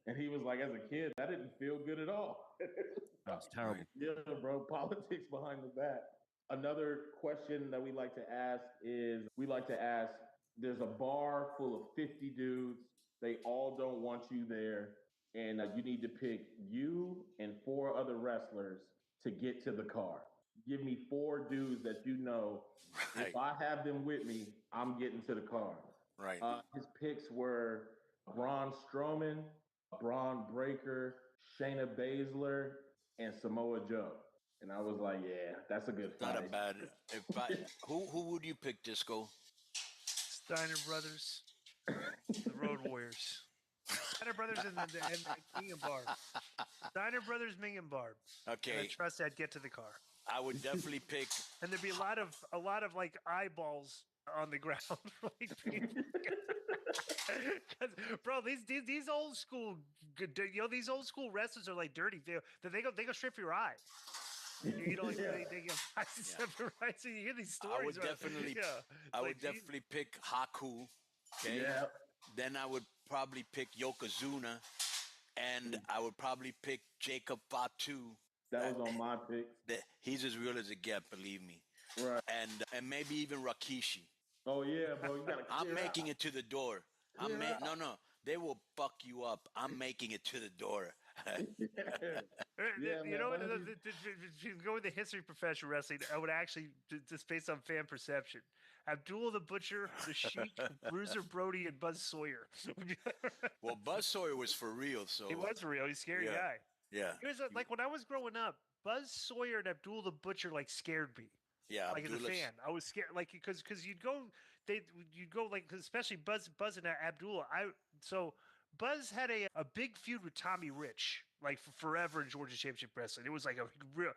And he was like, as a kid, that didn't feel good at all. That's terrible. Yeah, bro. Politics behind the bat. Another question that we like to ask is there's a bar full of 50 dudes. They all don't want you there. And you need to pick you and four other wrestlers to get to the car. Give me four dudes that you know. If Right. I have them with me, I'm getting to the car. Right. His picks were Braun Strowman, Braun Breaker, Shayna Baszler, and Samoa Joe. And I was like, yeah, that's a good Not fight. a bad. Who would you pick, Disco? Steiner Brothers, the Road Warriors. Steiner Brothers and Ming and Barb. Steiner Brothers, Ming and Barb. Okay. And I trust I'd get to the car. I would definitely pick. And there'd be a lot of like eyeballs on the ground. Bro, these old school, these old school wrestlers are like dirty. They go strip your eye. They get right. So you hear these stories. I would definitely pick Haku. Okay. Yeah. Then I would probably pick Yokozuna, and I would probably pick Jacob Fatu. That was on my pick. He's as real as it gets, believe me. Right. And maybe even Rikishi. Oh yeah, bro. You gotta. I'm making it to the door. No. They will fuck you up. I'm making it to the door. If you go with the history of professional wrestling, I would actually, just based on fan perception, Abdullah the Butcher, the Sheik, Bruiser Brody, and Buzz Sawyer. Well, Buzz Sawyer was for real. So he was for real. He's a scary guy. Yeah. He was like when I was growing up, Buzz Sawyer and Abdullah the Butcher like scared me. Yeah, like as a fan, I was scared. Like because you'd go like especially Buzz and Abdullah. So Buzz had a big feud with Tommy Rich, like for forever in Georgia Championship Wrestling. It was like a real,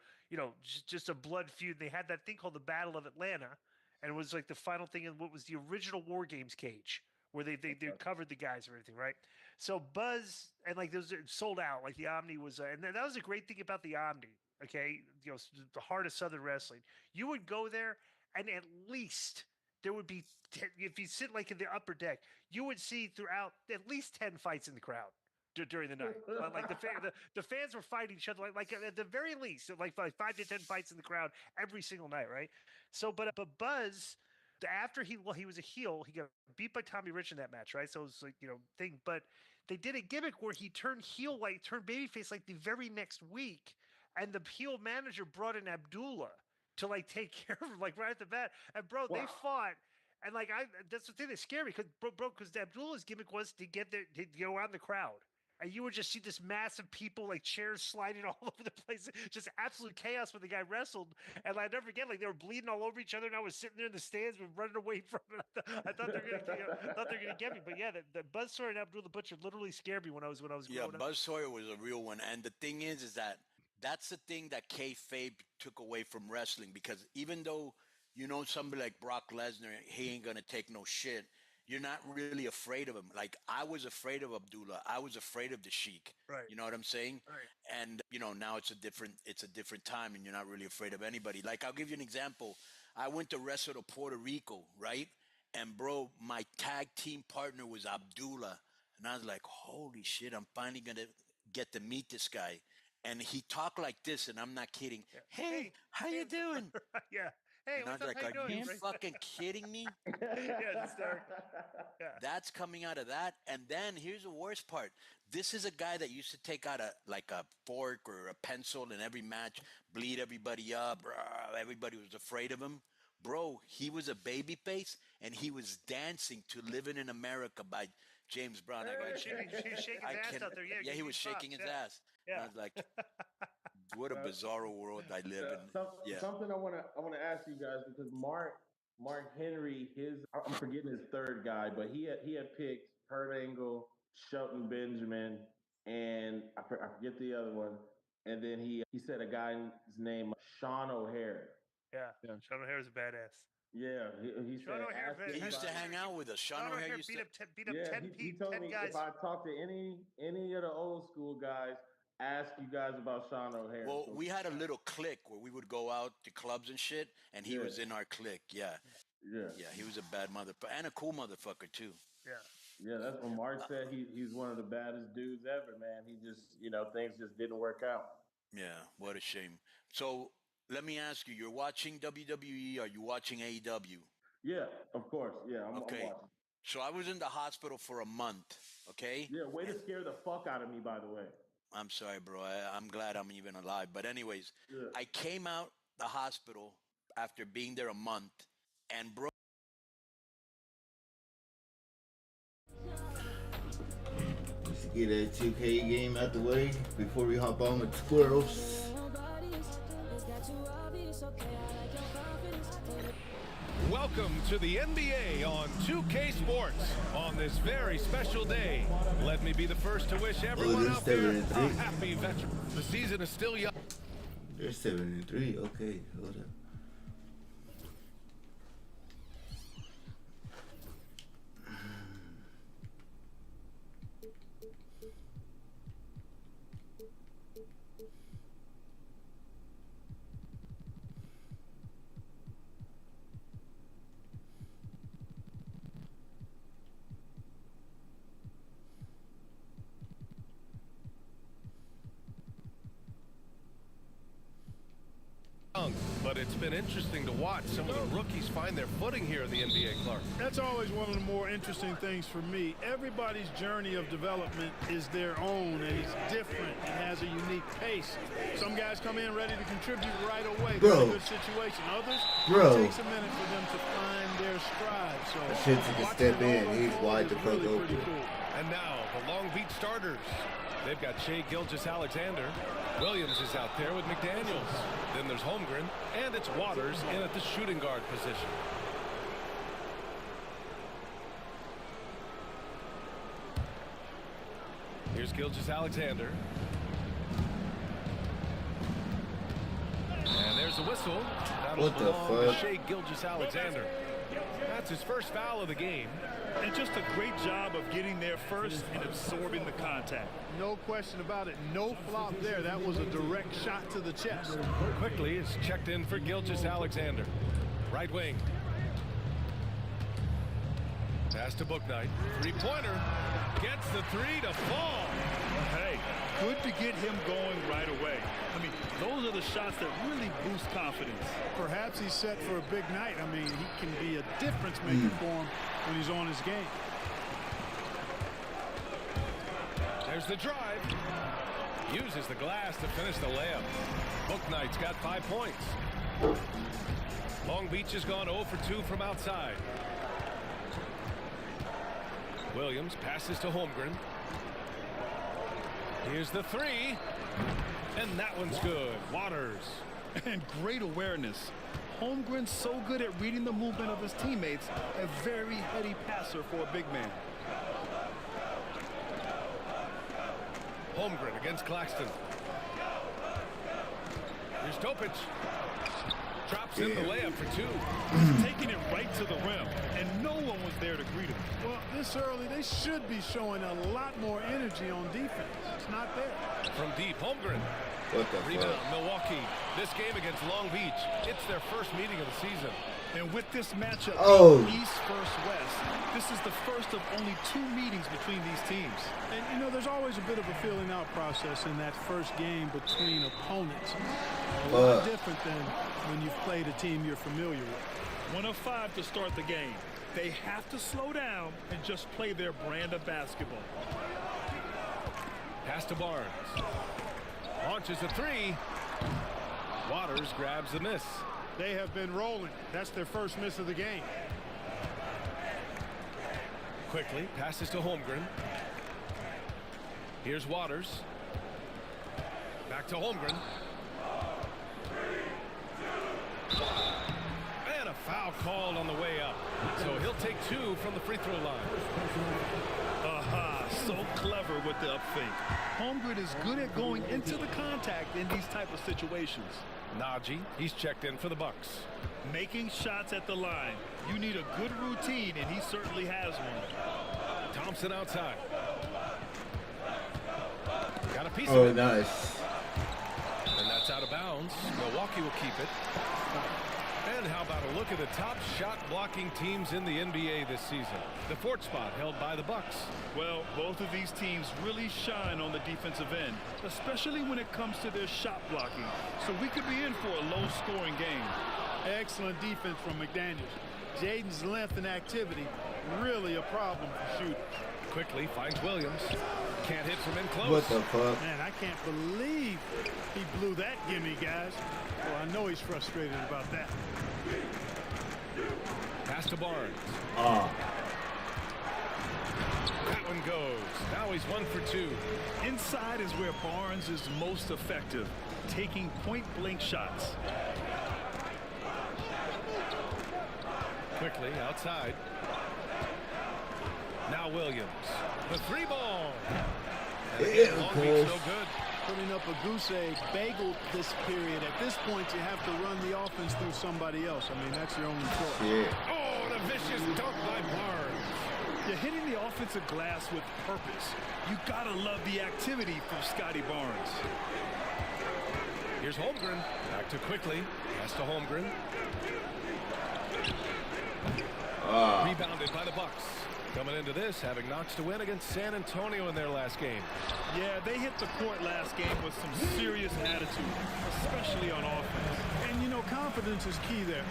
just a blood feud. They had that thing called the Battle of Atlanta, and it was like the final thing in what was the original War Games cage, where they covered the guys and everything, right? So Buzz and like those sold out. Like the Omni was, and that was a great thing about the Omni. Okay, the heart of Southern wrestling. You would go there, and at least there would be if you sit like in the upper deck, you would see throughout at least 10 fights in the crowd during the night. Like the fans were fighting each other, like at the very least, like 5 to 10 fights in the crowd every single night, right? So, but Buzz, after he was a heel, he got beat by Tommy Rich in that match, right? So it was like thing, but they did a gimmick where he turned heel, like turned babyface, like the very next week, and the heel manager brought in Abdullah to like take care of him, like right at the bat. And bro, they fought, and like that's the thing that scared me because Abdullah's gimmick was to go out in the crowd. And you would just see this massive people, like chairs sliding all over the place, just absolute chaos when the guy wrestled. And I never forget, like they were bleeding all over each other, and I was sitting there in the stands, running away from it. I thought they were gonna get me, but yeah, the Buzz Sawyer and Abdul the Butcher literally scared me when I was growing up. Yeah, Buzz Sawyer was a real one, and the thing is that that's the thing that kayfabe took away from wrestling, because even though somebody like Brock Lesnar, he ain't gonna take no shit. You're not really afraid of him. Like I was afraid of Abdullah. I was afraid of the Sheik. Right. You know what I'm saying? Right. And now it's a different time, and you're not really afraid of anybody. Like I'll give you an example. I went to wrestle to Puerto Rico, right? And bro, my tag team partner was Abdullah, and I was like, holy shit! I'm finally gonna get to meet this guy. And he talked like this, and I'm not kidding. Yeah. Hey, how you doing? Yeah. Hey, and I was like, are you fucking kidding me? Yeah. That's coming out of that. And then here's the worst part. This is a guy that used to take out a fork or a pencil in every match, bleed everybody up. Everybody was afraid of him. Bro, he was a babyface, and he was dancing to Living in America by James Brown. He was shaking his ass out there. Yeah, he was shaking his ass. Yeah. And I was like, what a bizarre world I live in. Something I want to ask you guys, because Mark Henry, I'm forgetting his third guy, but he had picked Kurt Angle, Shelton Benjamin, and I forget the other one. And then he said a guy's name, Sean O'Hare. Yeah. Sean O'Hare is a badass. Yeah, he said he used to hang out with us. Sean O'Hare used beat to up 10 people. He told me guys. If I talk to any of the old school guys, ask you guys about Sean O'Hare. Well, we had a little clique where we would go out to clubs and shit, and he was in our clique. Yeah, he was a bad motherfucker and a cool motherfucker too. Yeah. Yeah, that's what Mark said. He's one of the baddest dudes ever, man. He just, things just didn't work out. Yeah, what a shame. So let me ask you: you're watching WWE? Are you watching AEW? Yeah, of course. Yeah, I'm Okay. watching. So I was in the hospital for a month. Okay. Yeah, way to scare the fuck out of me, by the way. I'm sorry, bro. I'm glad I'm even alive. But anyways, Yeah. I came out the hospital after being there a month, and bro. Let's get that 2K game out the way before we hop on with squirrels. Welcome to the NBA on 2K Sports on this very special day. Let me be the first to wish everyone out there a happy veteran. The season is still young. They're 7-3. Okay, hold up. But it's been interesting to watch some of the rookies find their footing here in the NBA, Clark. That's always one of the more interesting things for me. Everybody's journey of development is their own, and it's different. It has a unique pace. Some guys come in ready to contribute right away. Bro. Good situation. Others, Bro. it takes a minute for them to find their stride. So That shit took a step in. He's wide the fuck really open. cool. And now the Long Beach starters. They've got Shai Gilgeous-Alexander. Williams is out there with McDaniels. Then there's Holmgren, and it's Waters in at the shooting guard position. Here's Gilgeous-Alexander. And there's a whistle. That'll What the belong to fuck? Shai Gilgeous-Alexander. That's his first foul of the game. And just a great job of getting there first and absorbing the contact. No question about it. No flop there. That was a direct shot to the chest. Quickly is checked in for Gilgeous-Alexander. Right wing. Pass to Bouknight. Three-pointer. Gets the three to fall. Hey, good to get him going right away. I mean, those are the shots that really boost confidence. Perhaps he's set for a big night. I mean, he can be a difference maker for him when he's on his game. There's the drive. Uses the glass to finish the layup. Bouknight's got 5 points. Long Beach has gone 0 for 2 from outside. Williams passes to Holmgren. Here's the three. And that one's good. Waters. And great awareness. Holmgren's so good at reading the movement of his teammates. A very heady passer for a big man. Holmgren against Claxton. Here's Topic. Drops in the layup for two. Taking it right to the rim. And no one was there to greet him. Well, this early, they should be showing a lot more energy on defense. It's not there. From deep, Holmgren. What the Rebound, fuck? Milwaukee. This game against Long Beach. It's their first meeting of the season. And with this matchup, East versus West, this is the first of only 2 meetings between these teams. And, you know, there's always a bit of a filling out process in that first game between opponents. A lot different than when you've played a team you're familiar with. 1 of 5 to start the game. They have to slow down and just play their brand of basketball. Pass to Barnes. Launches a three. Waters grabs the miss. They have been rolling. That's their first miss of the game. Quickly passes to Holmgren. Here's Waters. Back to Holmgren. And a foul called on the way up. So he'll take 2 from the free throw line. Aha, so clever with the up fake. Holmgren is good at going into the contact in these type of situations. Najee, he's checked in for the Bucks. Making shots at the line. You need a good routine, and he certainly has one. Thompson outside. Got a piece Oh, of it. nice. And that's out of bounds. Milwaukee will keep it. And how about a look at the top shot blocking teams in the NBA this season? The fourth spot held by the Bucks. Well, both of these teams really shine on the defensive end, especially when it comes to their shot blocking. So we could be in for a low-scoring game. Excellent defense from McDaniels. Jaden's length and activity, really a problem for shooters. Quickly finds Williams. Can't hit from in close. What the fuck? Man, I can't believe he blew that gimme, guys. Well, I know he's frustrated about that. Pass to Barnes. Ah. That one goes. Now he's 1 for 2. Inside is where Barnes is most effective, taking point-blank shots. Quickly outside. Now Williams. The 3-ball. And again, Long Beach no good. Putting up a goose egg, bagel this period. At this point, you have to run the offense through somebody else. I mean, that's your only choice. Yeah. Oh, and a vicious dunk by Barnes. You're hitting the offensive glass with purpose. You gotta love the activity from Scotty Barnes. Here's Holmgren. Back to Quickly. Pass to Holmgren. Rebounded by the Bucks. Coming into this, having notched a win against San Antonio in their last game. Yeah, they hit the court last game with some serious attitude, especially on offense. And, you know, confidence is key there.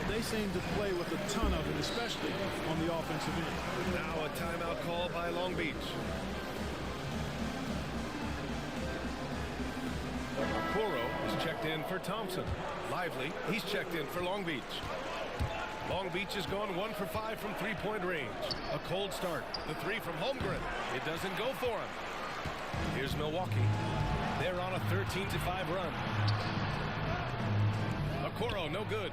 They seem to play with a ton of it, especially on the offensive end. Now a timeout call by Long Beach. Okoro is checked in for Thompson. Lively, he's checked in for Long Beach. Long Beach has gone 1 for 5 from three-point range. A cold start. The 3 from Holmgren. It doesn't go for him. Here's Milwaukee. They're on a 13-5 run. Okoro, no good.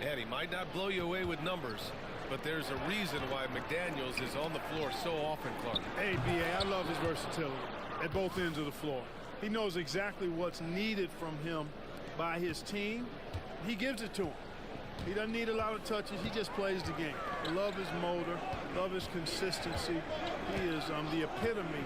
And he might not blow you away with numbers, but there's a reason why McDaniels is on the floor so often, Clark. Hey, B.A., I love his versatility at both ends of the floor. He knows exactly what's needed from him by his team. He gives it to him. He doesn't need a lot of touches. He just plays the game. Love his motor. Love his consistency. He is the epitome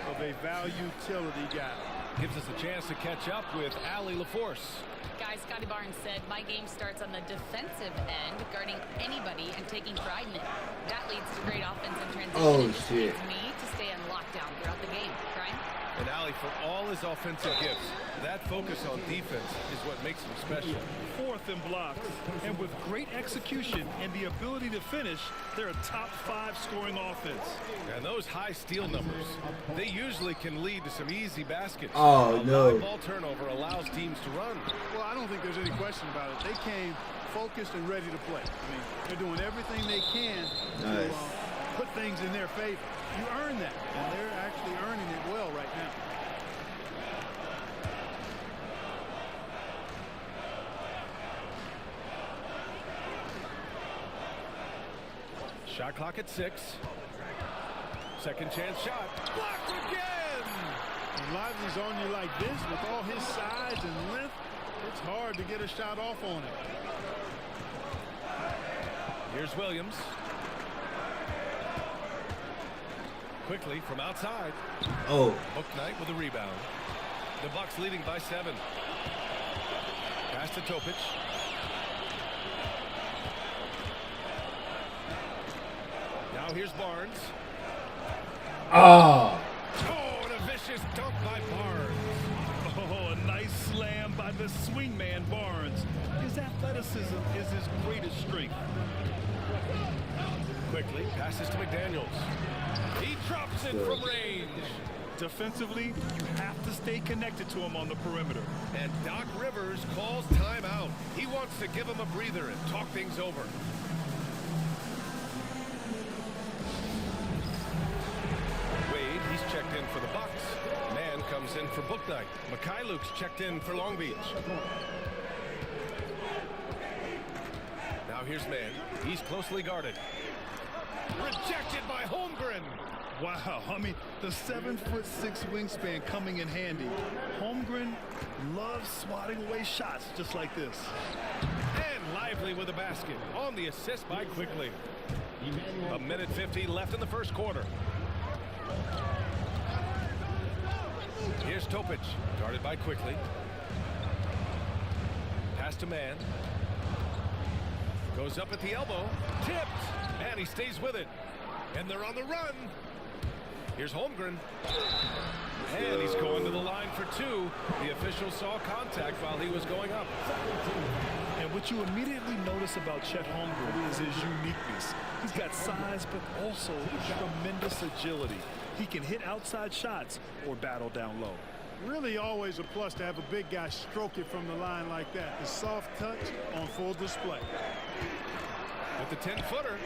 of a value-utility guy. Gives us a chance to catch up with Allie LaForce. Guys, Scotty Barnes said, my game starts on the defensive end, guarding anybody and taking pride in it. That leads to great offense and transition. Oh, it just shit. needs me to stay on lockdown throughout the game. Brian? And Allie, for all his offensive gifts, that focus on defense is what makes him special. Fourth in blocks, and with great execution and the ability to finish, they're a top 5 scoring offense. And those high steal numbers, they usually can lead to some easy baskets. Oh, A no. ball turnover allows teams to run. Well, I don't think there's any question about it. They came focused and ready to play. I mean, they're doing everything they can to put things in their favor. You earn that, and they're actually earning it well right now. Shot clock at 6. Second chance shot. Blocked again! When Lively's on you like this, with all his size and length, it's hard to get a shot off on him. Here's Williams. Quickly from outside. Oh. Bouknight with a rebound. The Bucks leading by 7. Pass to Topic. Now here's Barnes. Ah. Oh, and a vicious dunk by Barnes. Oh, a nice slam by the swingman Barnes. His athleticism is his greatest strength. Quickly passes to McDaniels. He drops it from range. Defensively, you have to stay connected to him on the perimeter. And Doc Rivers calls timeout. He wants to give him a breather and talk things over. Wade, he's checked in for the Bucks. Man comes in for Bouknight. Mikhailuk's checked in for Long Beach. Now here's Man. He's closely guarded. Rejected by Holmgren. Wow, I mean, the 7'6" wingspan coming in handy. Holmgren loves swatting away shots just like this. And Lively with a basket on the assist by Quickly. A minute 50 left in the first quarter. Here's Topic, guarded by Quickly. Pass to Man. Goes up at the elbow. Tipped. And he stays with it. And they're on the run. Here's Holmgren. And he's going to the line for two. The official saw contact while he was going up. And what you immediately notice about Chet Holmgren is his uniqueness. He's got size, but also tremendous agility. He can hit outside shots or battle down low. Really always a plus to have a big guy stroke it from the line like that. The soft touch on full display. With the 10-footer,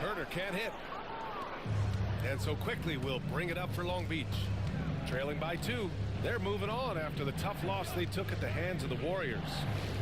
Herder can't hit. And so quickly we'll bring it up for Long Beach. Trailing by 2. They're moving on after the tough loss they took at the hands of the Warriors.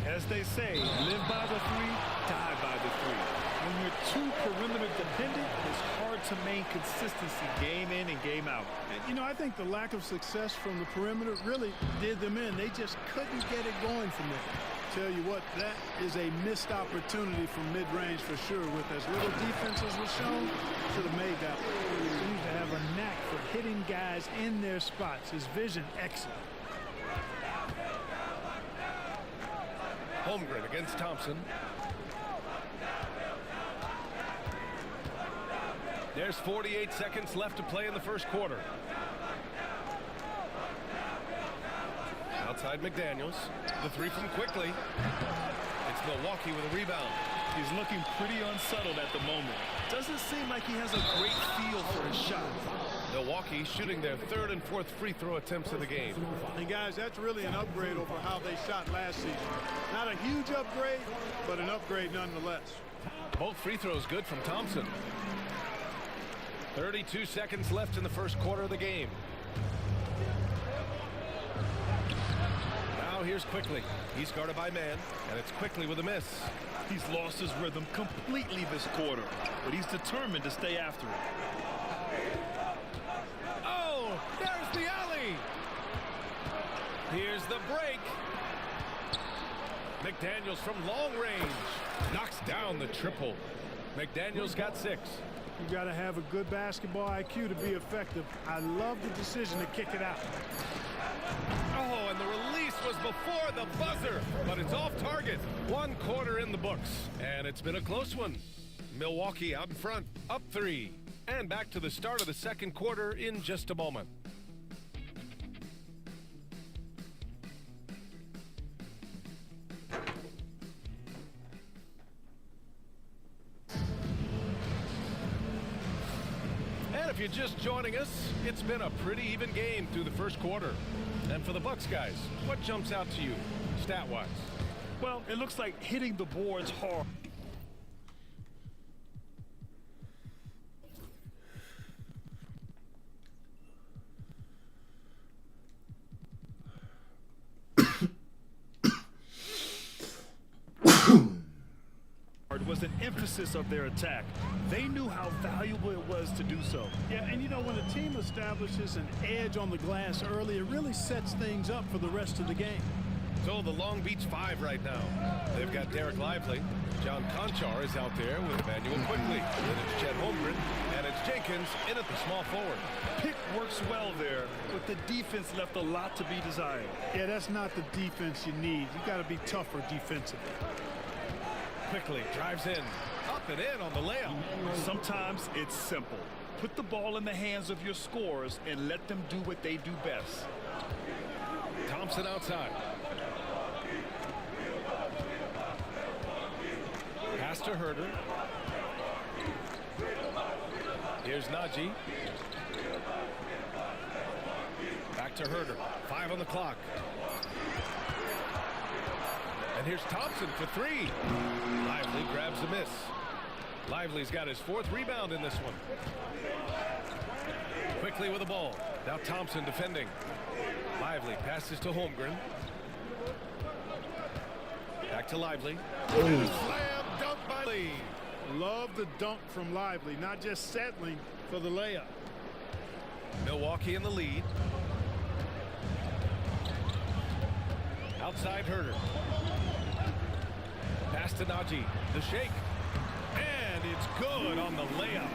As they say, live by the 3, die by the 3. When you're too perimeter dependent, it's hard to maintain consistency game in and game out. And, you know, I think the lack of success from the perimeter really did them in. They just couldn't get it going from there. Tell you what, that is a missed opportunity from mid-range for sure. With as little defense as was shown, should have made that one. He needs to have a knack for hitting guys in their spots. His vision, excellent. Holmgren against Thompson. There's 48 seconds left to play in the first quarter. Outside McDaniels. The 3 from Quickly. It's Milwaukee with a rebound. He's looking pretty unsettled at the moment. Doesn't seem like he has a great feel for his shot. Milwaukee shooting their 3rd and 4th free throw attempts of the game. And guys, that's really an upgrade over how they shot last season. Not a huge upgrade, but an upgrade nonetheless. Both free throws good from Thompson. 32 seconds left in the first quarter of the game. Now here's Quickly. He's guarded by man, and it's Quickly with a miss. He's lost his rhythm completely this quarter, but he's determined to stay after it. Oh, there's the alley. Here's the break. McDaniels from long range knocks down the triple. McDaniels got 6. You got to have a good basketball IQ to be effective. I love the decision to kick it out. Oh, and the release was before the buzzer, but it's off target. 1 quarter in the books, and it's been a close one. Milwaukee out in front, up 3. And back to the start of the second quarter in just a moment. And if you're just joining us, it's been a pretty even game through the first quarter. And for the Bucks guys, what jumps out to you, stat-wise? Well, it looks like hitting the boards hard. Was an emphasis of their attack. They knew how valuable it was to do so. Yeah, and you know, when a team establishes an edge on the glass early, it really sets things up for the rest of the game. So the Long Beach 5 right now. They've got Derek Lively. John Conchar is out there with Emmanuel Quickly. Then it's Chet Holmgren, and it's Jenkins in at the small forward. Pick works well there, but the defense left a lot to be desired. Yeah, that's not the defense you need. You got to be tougher defensively. Quickly drives in, up and in on the layup. Sometimes it's simple. Put the ball in the hands of your scorers and let them do what they do best. Thompson outside. Pass to Herder. Here's Najee. Back to Herder. 5 on the clock. And here's Thompson for 3. Lively grabs the miss. Lively's got his 4th rebound in this one. Quickly with the ball. Now Thompson defending. Lively passes to Holmgren. Back to Lively. And a slam dunk by Lee. Love the dunk from Lively, not just settling for the layup. Milwaukee in the lead. Outside Herder. Pass to Najee. The shake. And it's good on the layup.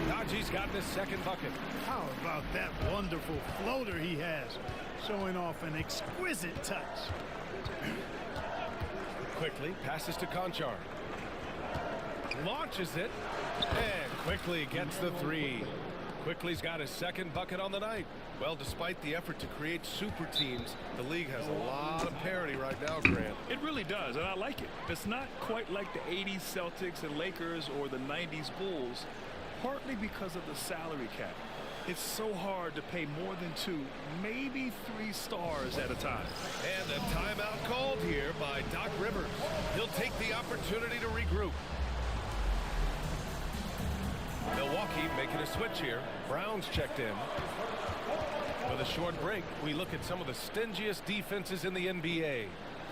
Najee's gotten his 2nd bucket. How about that wonderful floater he has, showing off an exquisite touch. Quickly passes to Conchar. launches it, and quickly gets the three. Quickly's got his second bucket on the night. Well, despite the effort to create super teams, the league has a lot of parity right now, Grant. It really does, and I like it. It's not quite like the 80s Celtics and Lakers or the 90s Bulls, partly because of the salary cap. It's so hard to pay more than 2, maybe 3 stars at a time. And a timeout called here by Doc Rivers. He'll take the opportunity to regroup. Milwaukee making a switch here. Brown's checked in. With a short break, we look at some of the stingiest defenses in the NBA.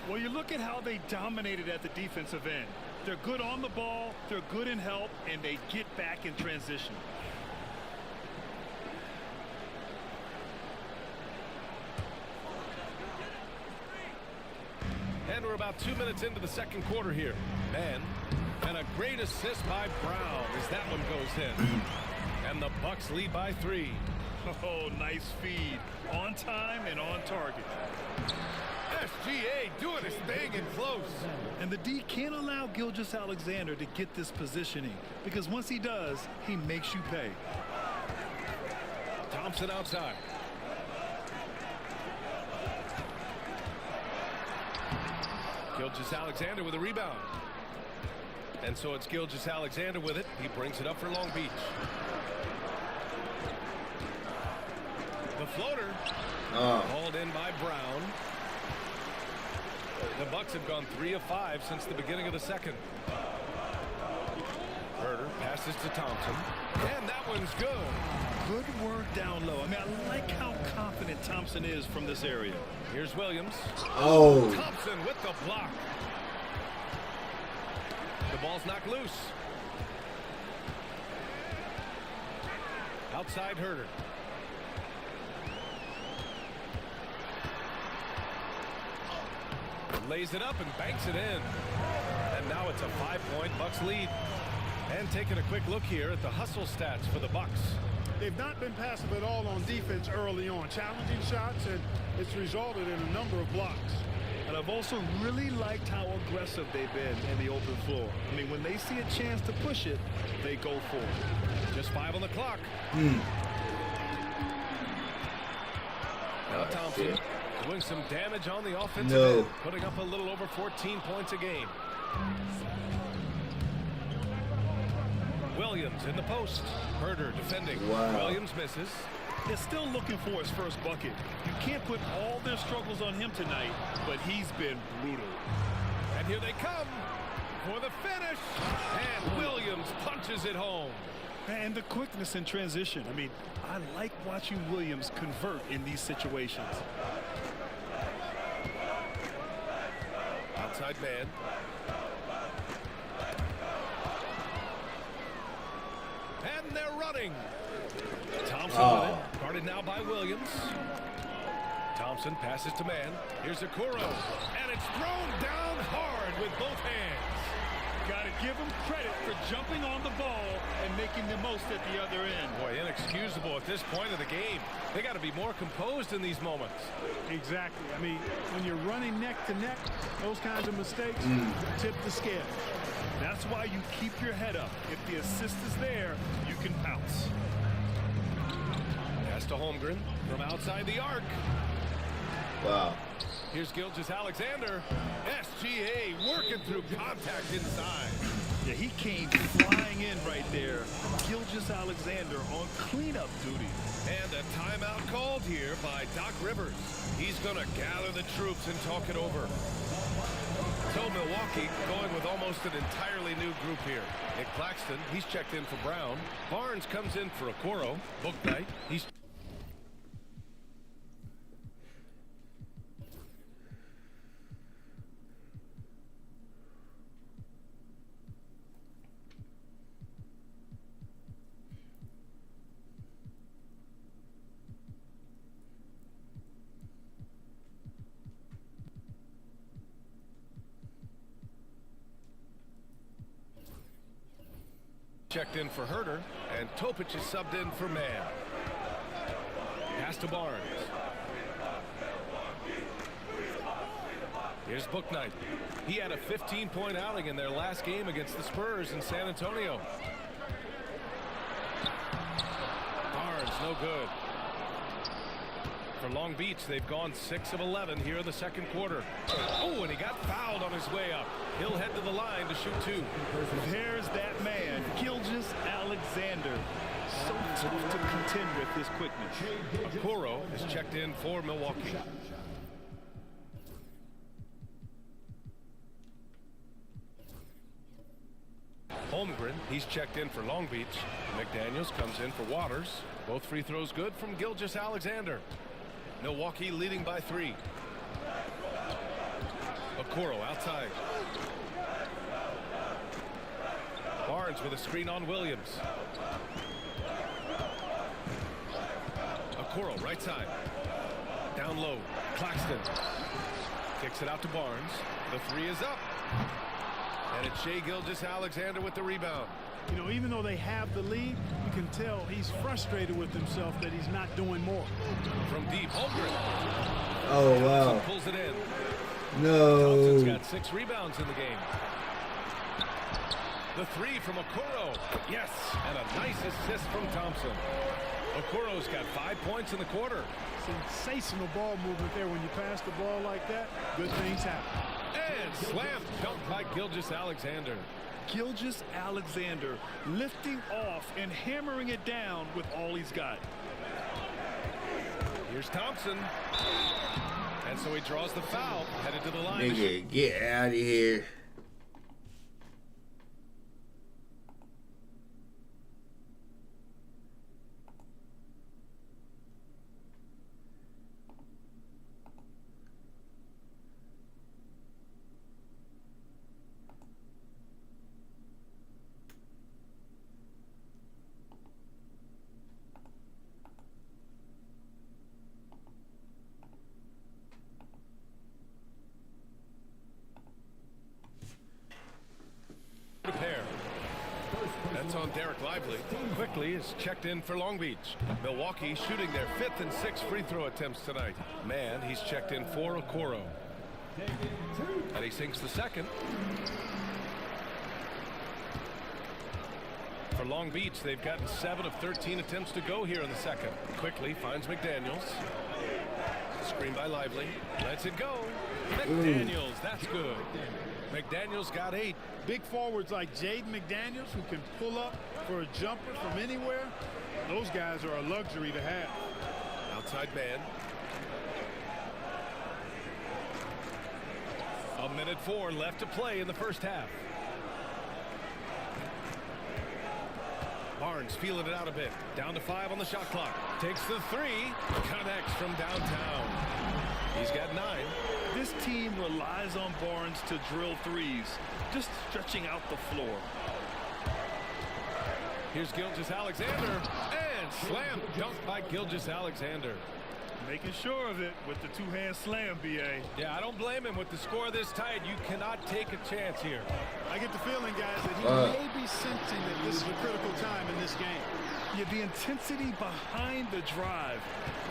Well, you look at how they dominated at the defensive end. They're good on the ball, they're good in help, and they get back in transition. And we're about 2 minutes into the second quarter here. Man, and a great assist by Brown as that one goes in. And the Bucks lead by 3. Oh, nice feed. On time and on target. SGA doing his thing in close. And the D can't allow Gilgeous-Alexander to get this positioning, because once he does, he makes you pay. Thompson outside. Gilgeous-Alexander with a rebound. And so it's Gilgeous-Alexander with it. He brings it up for Long Beach. The floater. Hauled in by Brown. The Bucks have gone 3 of 5 since the beginning of the second. Herter passes to Thompson. And that one's good. Good work down low. I mean, I like how confident Thompson is from this area. Here's Williams. Oh. Thompson with the block. The ball's knocked loose. Outside Herter. Lays it up and banks it in. And now it's a 5-point Bucks lead. And taking a quick look here at the hustle stats for the Bucks. They've not been passive at all on defense early on. Challenging shots, and it's resulted in a number of blocks. And I've also really liked how aggressive they've been in the open floor. I mean, when they see a chance to push it, they go for it. Just 5 on the clock. Now Thompson doing some damage on the offensive end, putting up a little over 14 points a game. Williams in the post. Herter defending. Williams misses. They're still looking for his first bucket. You can't put all their struggles on him tonight, but he's been brutal. And here they come for the finish. And Williams punches it home. And the quickness in transition. I mean, I like watching Williams convert in these situations. Outside man. And they're running. Thompson with it. Guarded now by Williams. Thompson passes to man. Here's Okoro. And it's thrown down hard with both hands. Got to give him credit for jumping on the ball and making the most at the other end. Boy, inexcusable at this point of the game. They got to be more composed in these moments. Exactly. I mean, when you're running neck to neck, those kinds of mistakes tip the scale. That's why you keep your head up. If the assist is there, you can pounce. Pass to Holmgren from outside the arc. Wow. Here's Gilgeous-Alexander. SGA working through contact inside. Yeah, he came flying in right there. Gilgeous-Alexander on cleanup duty. And a timeout called here by Doc Rivers. He's going to gather the troops and talk it over. So Milwaukee going with almost an entirely new group here. Nick Claxton, he's checked in for Brown. Barnes comes in for Okoro. Bouknight, he's... checked in for Herter, and Topic is subbed in for Mann. Pass to Barnes. Here's Bouknight. He had a 15-point outing in their last game against the Spurs in San Antonio. Barnes, no good. For Long Beach, they've gone 6 of 11 here in the second quarter. Oh, and he got fouled on his way up. He'll head to the line to shoot 2. There's that man, Gilgeous Alexander. So tough to contend with his quickness. Okoro is checked in for Milwaukee. Holmgren, he's checked in for Long Beach. McDaniels comes in for Waters. Both free throws good from Gilgeous Alexander. Milwaukee leading by 3. Okoro outside. Barnes with a screen on Williams. Okoro right side. Down low. Claxton kicks it out to Barnes. The 3 is up. And it's Shai Gilgeous-Alexander with the rebound. You know, even though they have the lead, you can tell he's frustrated with himself that he's not doing more. From deep, Holmgren. Oh, wow. Thompson pulls it in. No. Thompson's got 6 rebounds in the game. The 3 from Okoro. Yes, and a nice assist from Thompson. Okoro's got 5 points in the quarter. Sensational ball movement there. When you pass the ball like that, good things happen. And slam dunk by Gilgeous-Alexander. Gilgeous-Alexander lifting off and hammering it down with all he's got. Here's Thompson. And so he draws the foul, headed to the line. Nigga, get out of here. Pair. That's on Derek Lively. Quickly is checked in for Long Beach. Milwaukee shooting their 5th and 6th free throw attempts tonight. Man, he's checked in for Okoro. And he sinks the second. For Long Beach, they've gotten 7 of 13 attempts to go here in the second. Quickly finds McDaniels. Screen by Lively. Lets it go. McDaniels, that's good. McDaniels got 8. Big forwards like Jaden McDaniels who can pull up for a jumper from anywhere. Those guys are a luxury to have. Outside man. A minute 4 left to play in the first half. Barnes feeling it out a bit. Down to 5 on the shot clock. Takes the 3. Connects from downtown. He's got 9. This team relies on Barnes to drill threes, just stretching out the floor. Here's Gilgeous-Alexander, and slam dunk by Gilgeous-Alexander. Making sure of it with the 2-hand slam, B.A. Yeah, I don't blame him. With the score this tight, you cannot take a chance here. I get the feeling, guys, that he may be sensing that this is a critical time in this game. Yeah, the intensity behind the drive.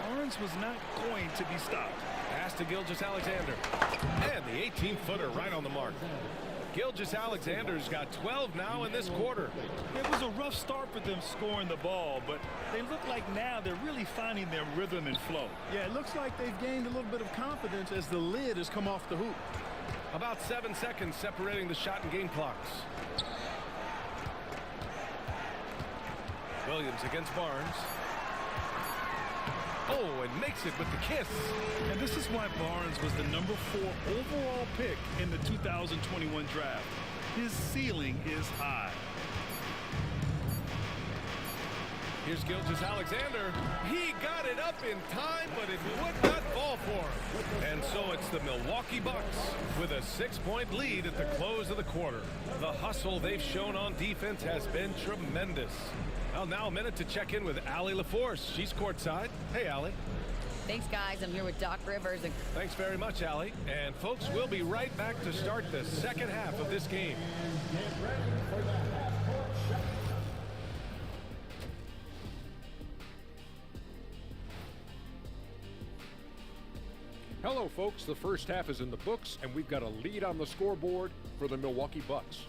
Barnes was not going to be stopped. Pass to Gilgeous-Alexander. And the 18-footer right on the mark. Gilgeous-Alexander's got 12 now in this quarter. It was a rough start for them scoring the ball, but they look like now they're really finding their rhythm and flow. Yeah, it looks like they've gained a little bit of confidence as the lid has come off the hoop. About 7 seconds separating the shot and game clocks. Williams against Barnes. Oh, and makes it with the kiss. And this is why Barnes was the number 4 overall pick in the 2021 draft. His ceiling is high. Here's Gilgeous-Alexander. He got it up in time, but it would not fall for him. And so it's the Milwaukee Bucks with a 6-point lead at the close of the quarter. The hustle they've shown on defense has been tremendous. Well, now a minute to check in with Allie LaForce. She's courtside. Hey, Allie. Thanks, guys. I'm here with Doc Rivers. Thanks very much, Allie. And folks, we'll be right back to start the second half of this game. Hello, folks. The first half is in the books, and we've got a lead on the scoreboard for the Milwaukee Bucks.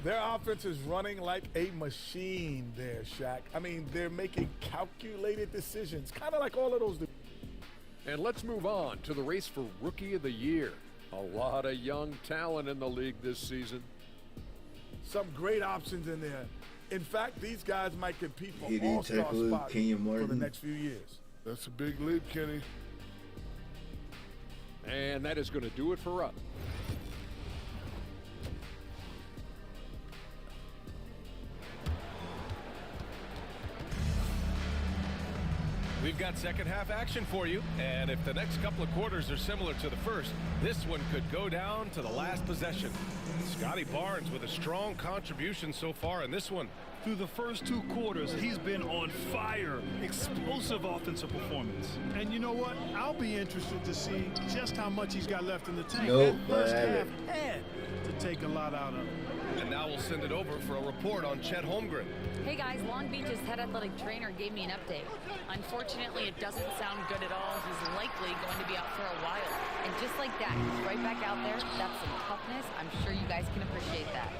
Their offense is running like a machine there, Shaq. I mean, they're making calculated decisions, kind of like all of those. And let's move on to the race for Rookie of the Year. A lot of young talent in the league this season. Some great options in there. In fact, these guys might compete for He didn't all-star tackle spots Kenyon for the Martin. next few years. That's a big leap, Kenny. And that is going to do it for us. We've got second half action for you, and if the next couple of quarters are similar to the first, this one could go down to the last possession. Scotty Barnes with a strong contribution so far in this one. Through the first 2 quarters, he's been on fire. Explosive offensive performance. And you know what? I'll be interested to see just how much he's got left in the tank. Nope, That first I half haven't. had to take a lot out of him. And now we'll send it over for a report on Chet Holmgren. Hey guys, Long Beach's head athletic trainer gave me an update. Unfortunately, it doesn't sound good at all. He's likely going to be out for a while. And just like that, he's right back out there. That's some toughness. I'm sure you guys can appreciate that.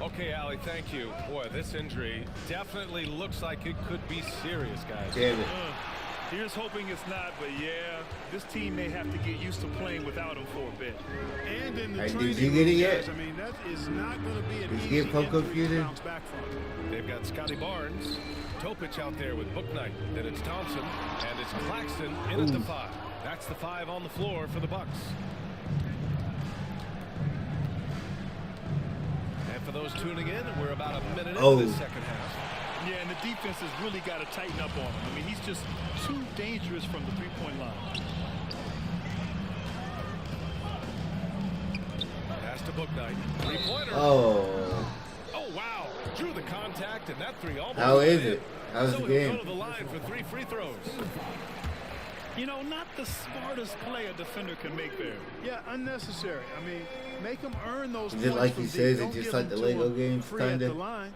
Okay, Allie, thank you. Boy, this injury definitely looks like it could be serious, guys. Damn it. Here's hoping it's not, but yeah, this team may have to get used to playing without him for a bit. And in the Hey, training did you get it room, yet? guys, I mean, that is not going to be an Did you easy get Honkv injury to Hours? bounce back from. They've got Scotty Barnes, Topich out there with Booknight. Then it's Thompson, and it's Claxton in at the 5. That's the 5 on the floor for the Bucks. And for those tuning in, we're about a minute into the second half. Yeah, and the defense has really got to tighten up on him. I mean, he's just too dangerous from the three-point line. Pass to Booknight. 3-pointer. Oh. Oh, wow. Drew the contact, and that 3 almost How went is in. it? How's So the he'll game? go to the line for 3 free throws. You know, not the smartest play a defender can make there. Yeah, unnecessary. I mean, make them earn those Is points it like from he deep. says, Don't it's just give like them the to Lego him games, free at kinda? the line.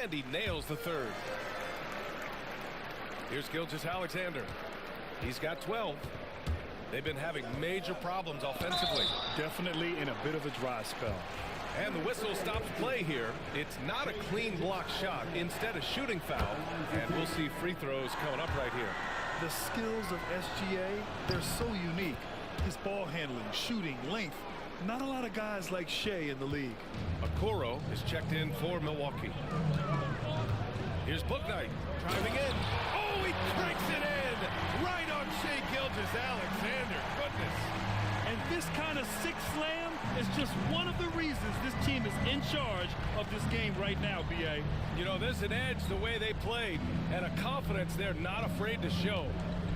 And he nails the 3rd. Here's Gilgeous-Alexander. He's got 12. They've been having major problems offensively. Definitely in a bit of a dry spell. And the whistle stops play here. It's not a clean block shot, instead a shooting foul. And we'll see free throws coming up right here. The skills of SGA, they're so unique. His ball handling, shooting, length. Not a lot of guys like Shea in the league. Okoro is checked in for Milwaukee. Here's Booknight driving in. Oh, he cranks it in! Right on Shea Gilgeous-Alexander. Goodness. And this kind of sick slam is just one of the reasons this team is in charge of this game right now, B.A. You know, there's an edge the way they played and a confidence they're not afraid to show.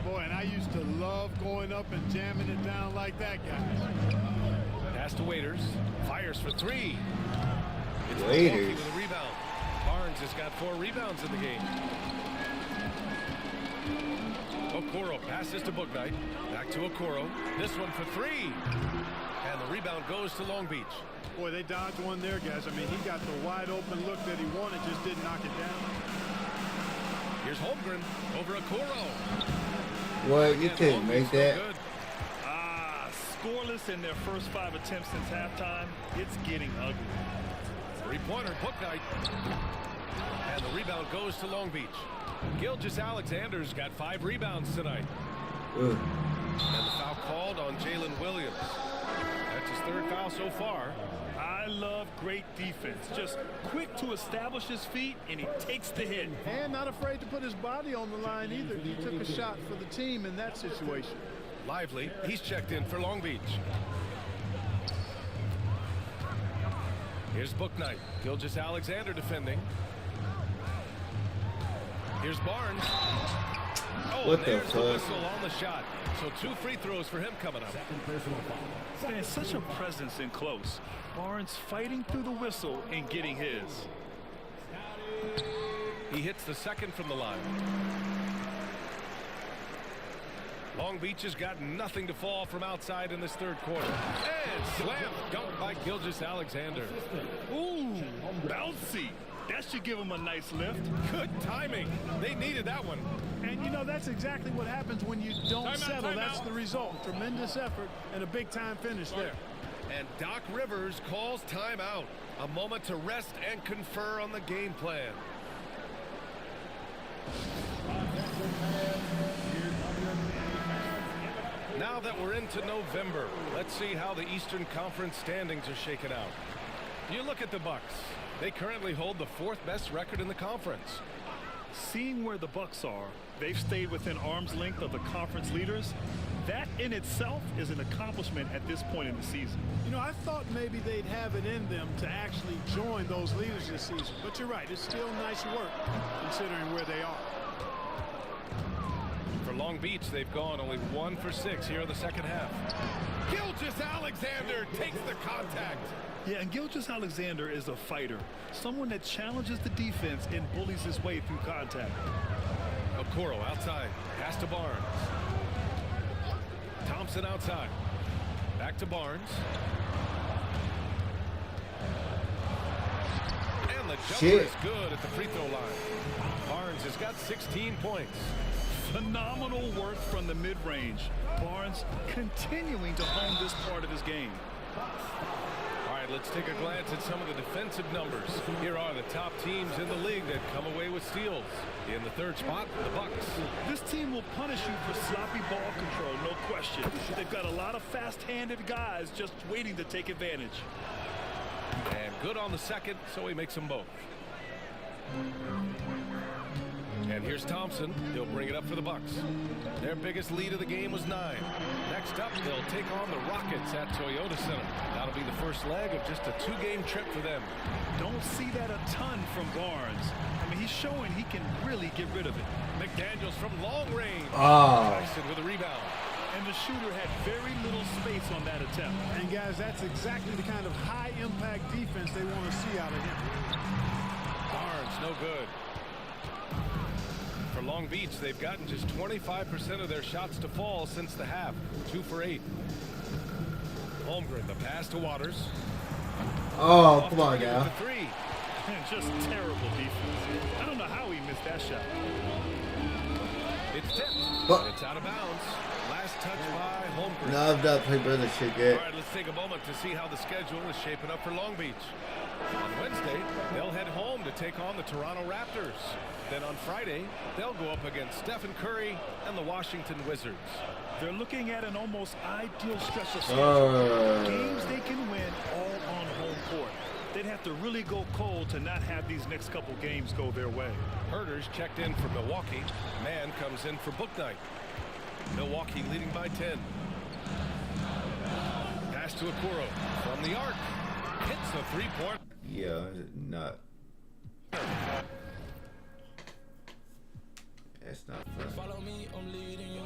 Boy, and I used to love going up and jamming it down like that, guys. Pass to Waiters. Fires for 3. It's Waiters. Milwaukee with a rebound. Barnes has got 4 rebounds in the game. Okoro passes to Booknight. Back to Okoro. This one for 3. And the rebound goes to Long Beach. Boy, they dodged one there, guys. I mean, he got the wide open look that he wanted, just didn't knock it down. Here's Holmgren over Okoro. What? You Again, couldn't Holmgren's make no that? good. Scoreless in their first 5 attempts since halftime. It's getting ugly. 3-pointer, Booknight. And the rebound goes to Long Beach. Gilgeous-Alexander's got 5 rebounds tonight. Ugh. And the foul called on Jalen Williams. That's his 3rd foul so far. I love great defense. Just quick to establish his feet, and he takes the hit. And not afraid to put his body on the line either. He took a shot for the team in that situation. Lively, he's checked in for Long Beach. Here's Booknight. Gilgeous-Alexander defending. Here's Barnes. Oh, What and the there's the fuck? whistle on the shot. So 2 free throws for him coming up. Man, such a presence in close. Barnes fighting through the whistle and getting his. He hits the 2nd from the line. Long Beach has got nothing to fall from outside in this 3rd quarter. And slam dunked by Gilgeous-Alexander. Ooh, bouncy. That should give him a nice lift. Good timing. They needed that one. And you you know, that's exactly what happens when you don't settle. That's the result. Tremendous effort and a big-time finish there. And Doc Rivers calls timeout. A moment to rest and confer on the game plan. Now that we're into November, let's see how the Eastern Conference standings are shaken out. You look at the Bucks. They currently hold the 4th best record in the conference. Seeing where the Bucks are, they've stayed within arm's length of the conference leaders. That in itself is an accomplishment at this point in the season. You know, I thought maybe they'd have it in them to actually join those leaders this season. But you're right, it's still nice work considering where they are. For Long Beach, they've gone only 1 for 6 here in the second half. Gilgeous-Alexander takes the contact. Yeah, and Gilgeous-Alexander is a fighter, someone that challenges the defense and bullies his way through contact. Okoro outside, pass to Barnes. Thompson outside, back to Barnes. And the jumper is good at the free throw line. Barnes has got 16 points. Phenomenal work from the mid-range. Barnes continuing to hone this part of his game. All right, let's take a glance at some of the defensive numbers. Here are the top teams in the league that come away with steals. In the 3rd spot, the Bucks. This team will punish you for sloppy ball control, no question. They've got a lot of fast-handed guys just waiting to take advantage. And good on the second, so he makes them both. And here's Thompson. He'll bring it up for the Bucks. Their biggest lead of the game was 9. Next up, they'll take on the Rockets at Toyota Center. That'll be the first leg of just a 2-game trip for them. Don't see that a ton from Barnes. I mean, he's showing he can really get rid of it. McDaniels from long range. Tyson with a rebound. And the shooter had very little space on that attempt. And guys, that's exactly the kind of high-impact defense they want to see out of him. Barnes, no good. For Long Beach, they've gotten just 25% of their shots to fall since the half. 2 for 8. Holmgren, the pass to Waters. Oh, come on, now. 3. And just terrible defense. I don't know how he missed that shot. It's tipped. It's out of bounds. Last touch by Holmgren. No, I've not played brother shit yet. All right, let's take a moment to see how the schedule is shaping up for Long Beach. On Wednesday, they'll head home to take on the Toronto Raptors. Then on Friday, they'll go up against Stephen Curry and the Washington Wizards. They're looking at an almost ideal stretch of schedule. Games they can win all on home court. They'd have to really go cold to not have these next couple games go their way. Herter's checked in for Milwaukee. Mann comes in for Book Night. Milwaukee leading by 10. Pass to Okoro from the arc. Hits a 3-point. Yeah, not. That's not fun. Follow me, I'm leading you.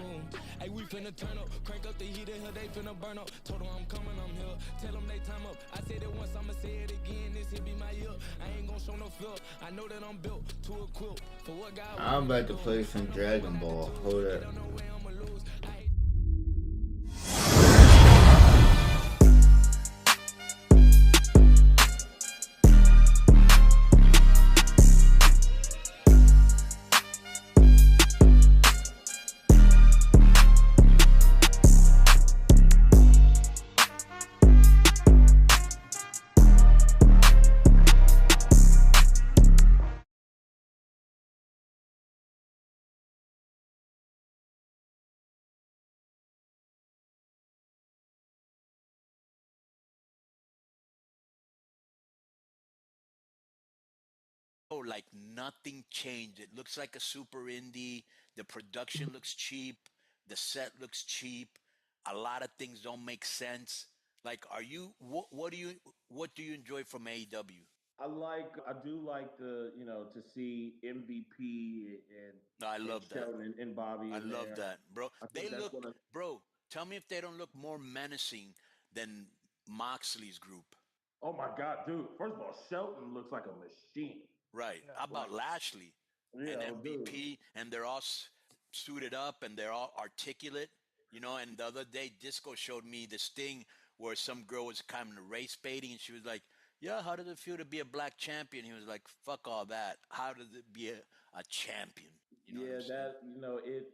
Hey, we finna turn up, crank up the heat in here, they finna burn up. Told them I'm coming, I'm here. Tell them they time up. I said it once, I'ma say it again. This here be my year. I ain't gonna show no fear. I know that I'm built to equip for what God. I'm about to play some Dragon Ball. Hold up. Like nothing changed. It looks like a super indie. The production looks cheap. The set looks cheap. A lot of things don't make sense. Like, are you what do you enjoy from AEW? I do like the, to see MVP and I love that. Shelton and Bobby. I love that, bro. They look, gonna... bro. Tell me if they don't look more menacing than Moxley's group. Oh my God, dude! First of all, Shelton looks like a machine. Right. Yeah, how about Lashley and MVP? Dude. And they're all suited up and they're all articulate, And the other day, Disco showed me this thing where some girl was kind of race baiting, and she was like, "Yeah, how does it feel to be a black champion?" He was like, "Fuck all that. How does it be a champion?" You know what I'm saying?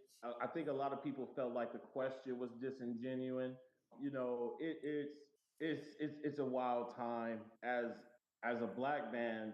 I think a lot of people felt like the question was disingenuous. It's a wild time as a black man.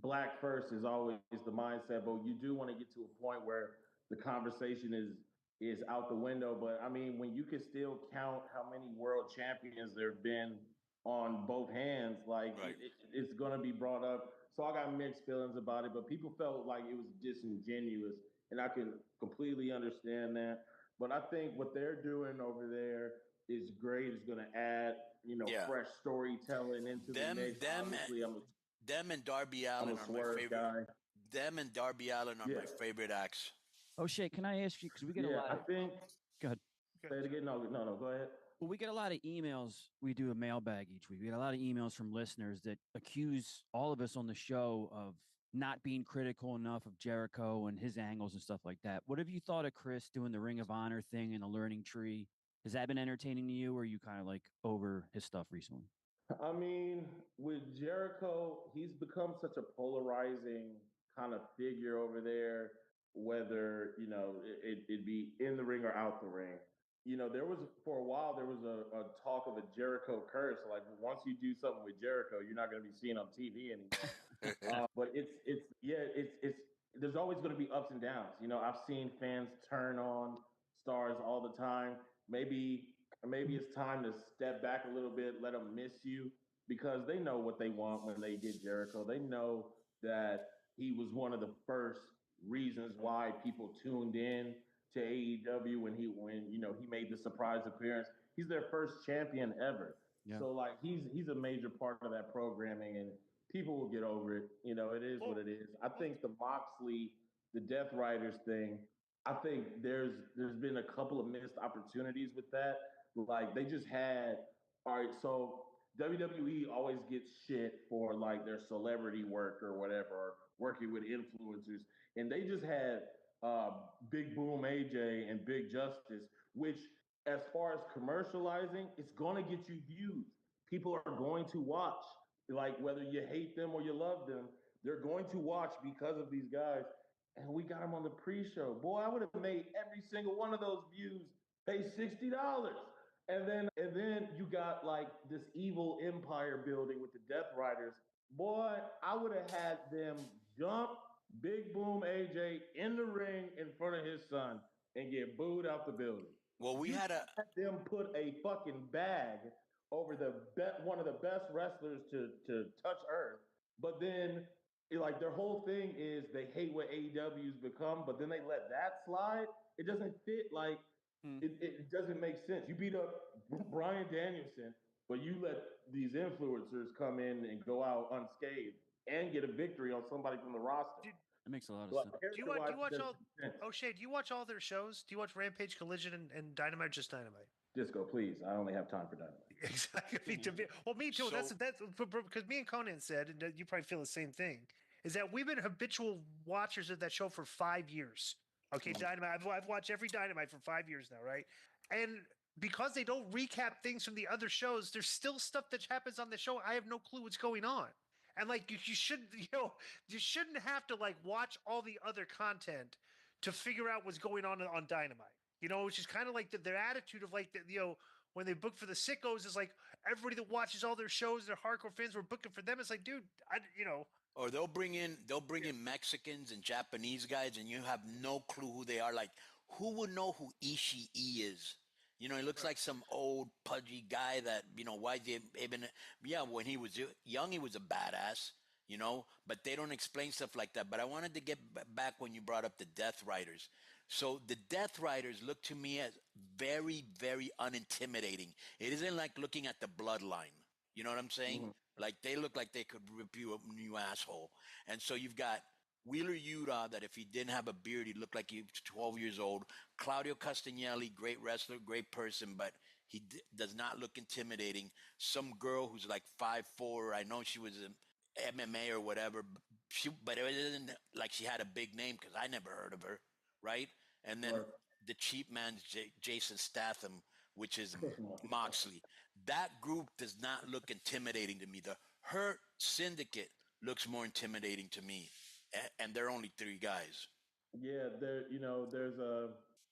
Black first is always the mindset, but you do want to get to a point where the conversation is out the window. But I mean, when you can still count how many world champions there have been on both hands, like Right. it's going to be brought up. So I got mixed feelings about it, but people felt like it was disingenuous, and I can completely understand that. But I think what they're doing over there is great. It's going to add, Yeah. fresh storytelling into the Them, mix. them, Obviously, them and Darby I'm Allen a are my swerve favorite. guy. Them and Darby Allen are Yeah. my favorite acts. O'Shea, can I ask you, because we get a Yeah, lot I of, think. go ahead. Say it again. No, go ahead. Well, we get a lot of emails. We do a mailbag each week. We get a lot of emails from listeners that accuse all of us on the show of not being critical enough of Jericho and his angles and stuff like that. What have you thought of Chris doing the Ring of Honor thing and the learning tree? Has that been entertaining to you, or are you kind of like over his stuff recently? I mean, with Jericho, he's become such a polarizing kind of figure over there, whether, it'd be in the ring or out the ring. There was, for a while, there was a talk of a Jericho curse. Like, once you do something with Jericho, you're not going to be seen on TV anymore. But there's always going to be ups and downs. I've seen fans turn on stars all the time. Maybe it's time to step back a little bit, let them miss you, because they know what they want when they get Jericho. They know that he was one of the first reasons why people tuned in to AEW when he made the surprise appearance. He's their first champion ever. Yeah. So like he's a major part of that programming, and people will get over it. It is what it is. I think the Moxley, the Death Riders thing, I think there's been a couple of missed opportunities with that. Like they just had, all right, so WWE always gets shit for like their celebrity work or whatever, or working with influencers, and they just had Big Boom AJ and Big Justice, which, as far as commercializing, it's gonna get you views. People are going to watch, like whether you hate them or you love them, they're going to watch because of these guys. And we got them on the pre-show. Boy, I would have made every single one of those views pay $60. And then you got like this evil empire building with the Death Riders. Boy, I would have had them jump Big Boom AJ in the ring in front of his son and get booed out the building. Well, we had them put a fucking bag over one of the best wrestlers to touch Earth, but then like their whole thing is they hate what AEW's become, but then they let that slide. It doesn't fit. Like it doesn't make sense. You beat up Bryan Danielson, but you let these influencers come in and go out unscathed and get a victory on somebody from the roster. That makes a lot of sense. Do you watch all? O'Shea, do you watch all their shows? Do you watch Rampage, Collision, and Dynamite? Just Dynamite. Disco, please. I only have time for Dynamite. Exactly. Well, me too. That's because me and Conan said, and you probably feel the same thing, is that we've been habitual watchers of that show for 5 years. Okay, Dynamite. I've watched every Dynamite for 5 years now, right? And because they don't recap things from the other shows, there's still stuff that happens on the show. I have no clue what's going on. And like you shouldn't have to like watch all the other content to figure out what's going on Dynamite. Which is kind of like their attitude of like when they book for the sickos is like everybody that watches all their shows, their hardcore fans were booking for them. It's like, dude, Or they'll bring in Mexicans and Japanese guys, and you have no clue who they are. Like, who would know who Ishii is? He looks like some old pudgy guy that, why even, when he was young, he was a badass, but they don't explain stuff like that. But I wanted to get back when you brought up the Death Riders. So the Death Riders look to me as very, very unintimidating. It isn't like looking at the Bloodline. You know what I'm saying? Mm-hmm. Like, they look like they could rip you a new asshole. And so you've got Wheeler Yuta, that if he didn't have a beard, he'd look like he was 12 years old. Claudio Castagnelli, great wrestler, great person, but he does not look intimidating. Some girl who's like 5'4", I know she was in MMA or whatever, but it isn't like she had a big name because I never heard of her, right? And then the cheap man's Jason Statham, which is Moxley. That group does not look intimidating to me. The Hurt Syndicate looks more intimidating to me. And they're only 3 guys. Yeah, there's a,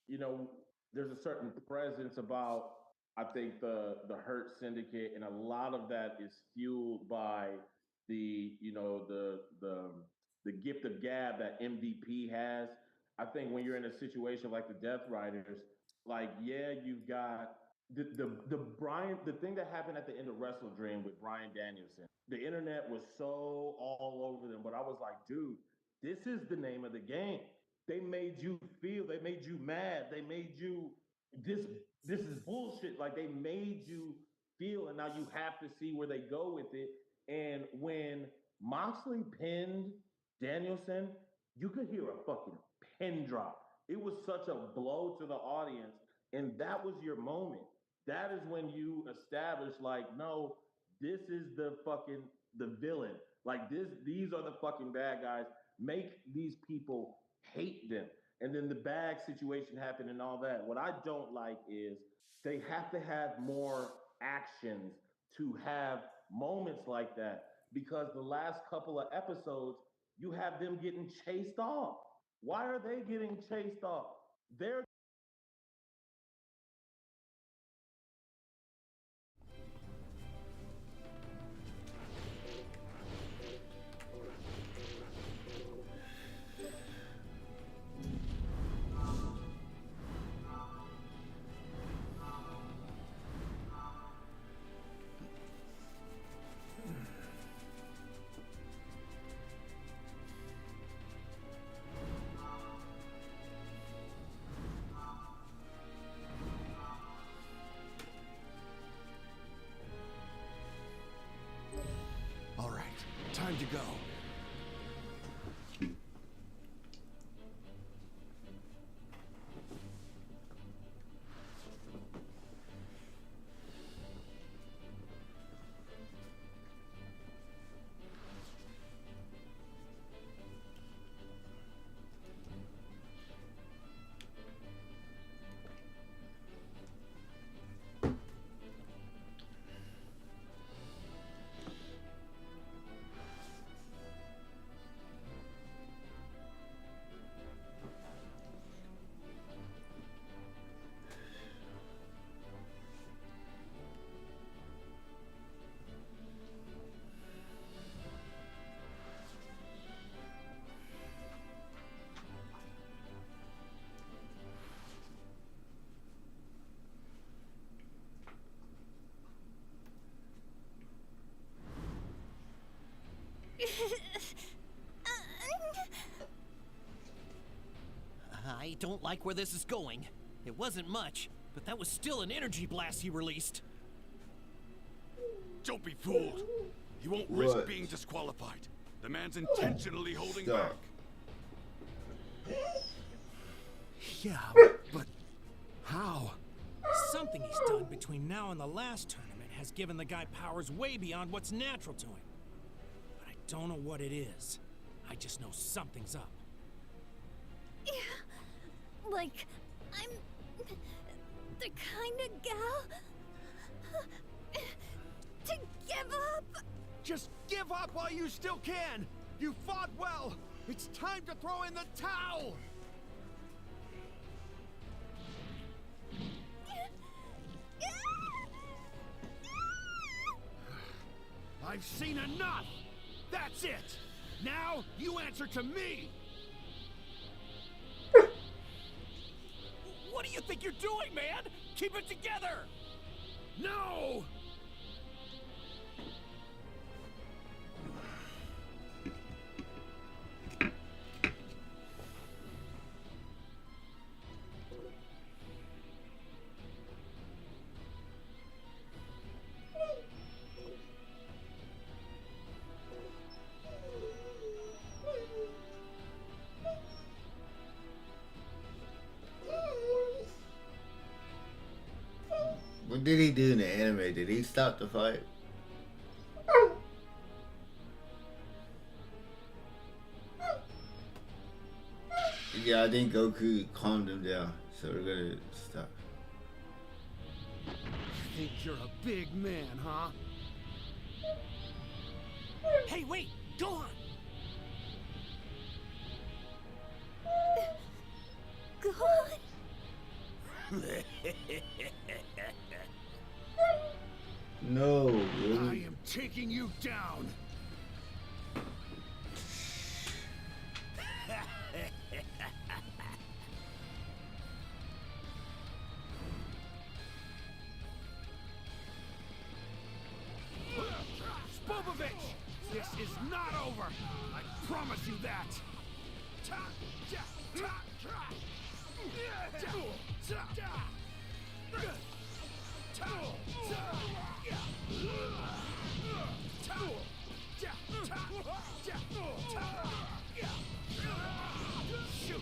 you know, there's a certain presence about, I think, the Hurt Syndicate, and a lot of that is fueled by the gift of gab that MVP has. I think when you're in a situation like the Death Riders, like, yeah, you've got the thing that happened at the end of Wrestle Dream with Brian Danielson. The internet was so all over them, but I was like, dude, this is the name of the game. They made you feel, they made you mad, they made you this this is bullshit. Like, they made you feel, and now you have to see where they go with it. And when Moxley pinned Danielson, you could hear a fucking pin drop. It was such a blow to the audience, and that was your moment. That is when you establish, like, no, this is the villain. Like, these are the fucking bad guys. Make these people hate them. And then the bag situation happened and all that. What I don't like is they have to have more actions to have moments like that, because the last couple of episodes, you have them getting chased off. Why are they getting chased off? They're All right, time to go. I don't like where this is going. It wasn't much, but that was still an energy blast he released. Don't be fooled. He won't risk being disqualified. The man's intentionally holding back. Yeah, but how? Something he's done between now and the last tournament has given the guy powers way beyond what's natural to him. But I don't know what it is. I just know something's up. Yeah, like, I'm the kind of gal to give up. Just give up while you still can. You fought well. It's time to throw in the towel. I've seen enough. That's it. Now you answer to me. What do you think you're doing, man? Keep it together! No! What did he do in the anime? Did he stop the fight? Yeah, I think Goku calmed him down, so we're gonna stop. Think you're a big man, huh? Hey, wait! Go on! gone? No, I really? am taking you down. Spopovich, this is not over. I promise you that. Shoot.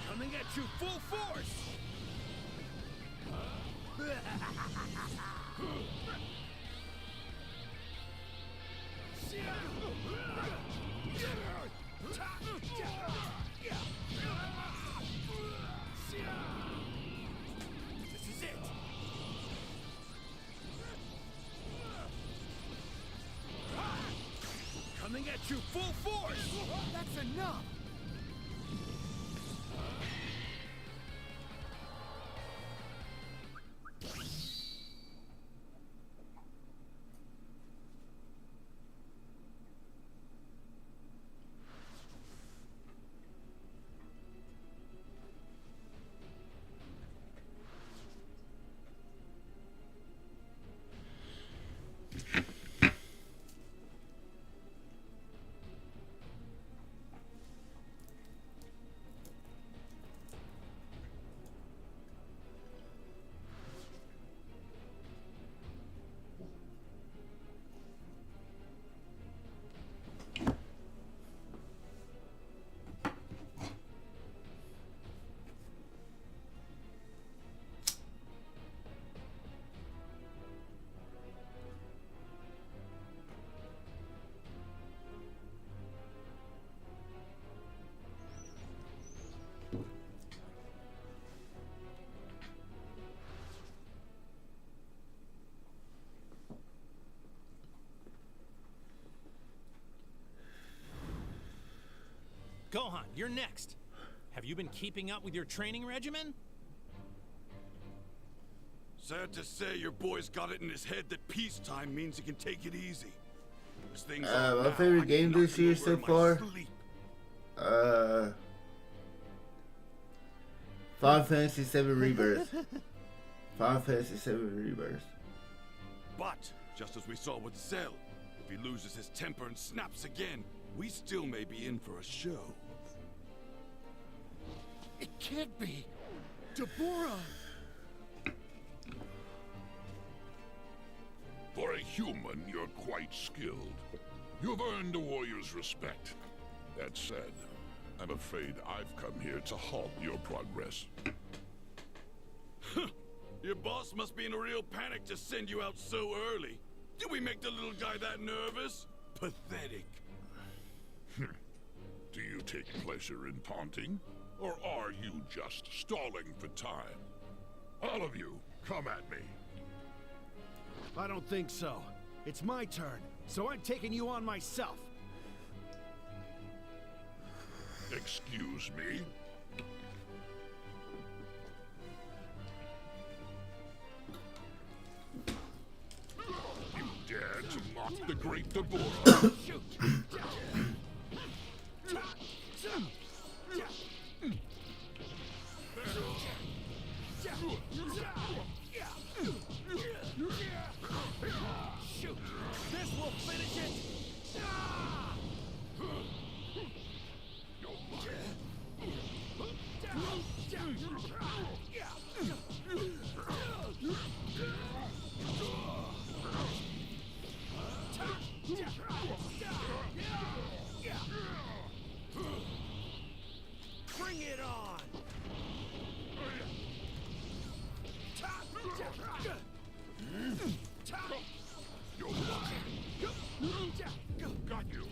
Coming at you full force. This is it. Coming at you full force. That's enough. Gohan, you're next. Have you been keeping up with your training regimen? Sad to say, your boy's got it in his head that peacetime means he can take it easy. As things My now, favorite I game can knock this him year over so in my far. sleep. Final Fantasy VII Rebirth. Final Fantasy VII Rebirth. But, just as we saw with Cell, if he loses his temper and snaps again, we still may be in for a show. It can't be. Deborah. For a human, you're quite skilled. You've earned a warrior's respect. That said, I'm afraid I've come here to halt your progress. Your boss must be in a real panic to send you out so early. Did we make the little guy that nervous? Pathetic. Do you take pleasure in taunting? Or are you just stalling for time? All of you, come at me. I don't think so. It's my turn, so I'm taking you on myself. Excuse me? You dare to mock the great Deborah? Shoot! This will finish it! Bring it on! You're lucky. Got you.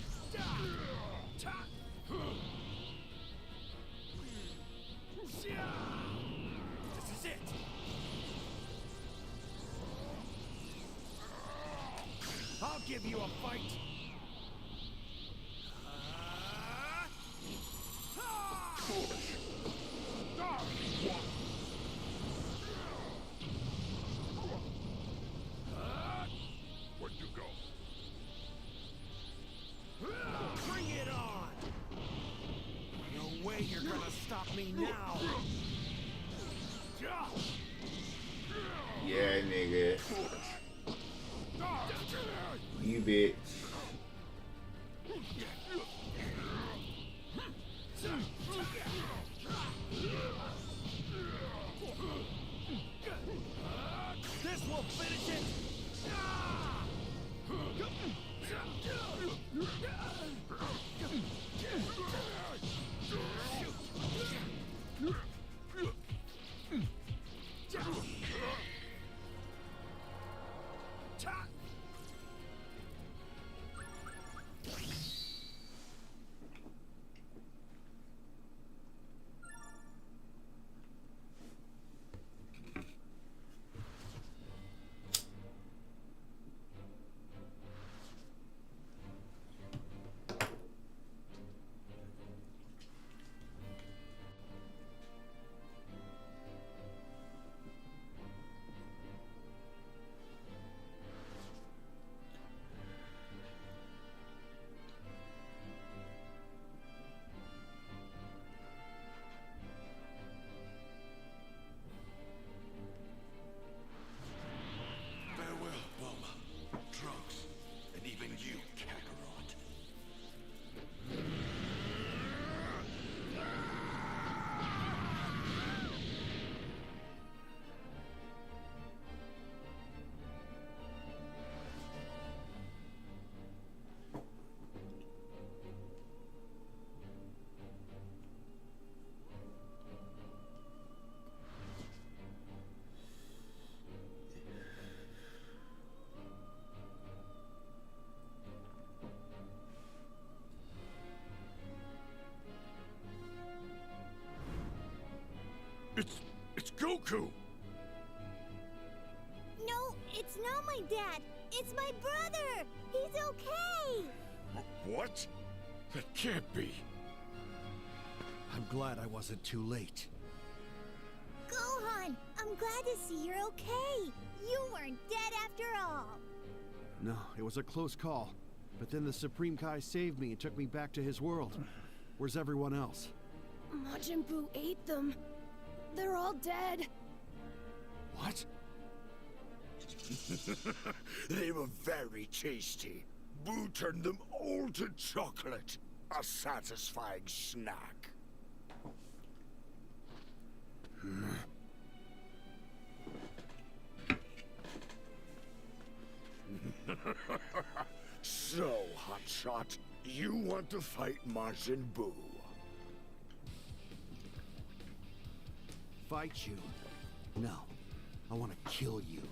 give you a fight. Where'd you go? Bring it on! No way you're gonna stop me now! Yeah, nigga. You bitch. This will finish it! It's Goku! No, it's not my dad. It's my brother. He's okay. What? That can't be. I'm glad I wasn't too late. Gohan, I'm glad to see you're okay. You weren't dead after all. No, it was a close call. But then the Supreme Kai saved me and took me back to his world. Where's everyone else? Majin Buu ate them. They're all dead. What? They were very tasty. Boo turned them all to chocolate. A satisfying snack. So, Hotshot, you want to fight Majin Buu? Fight you? No. I want to kill you.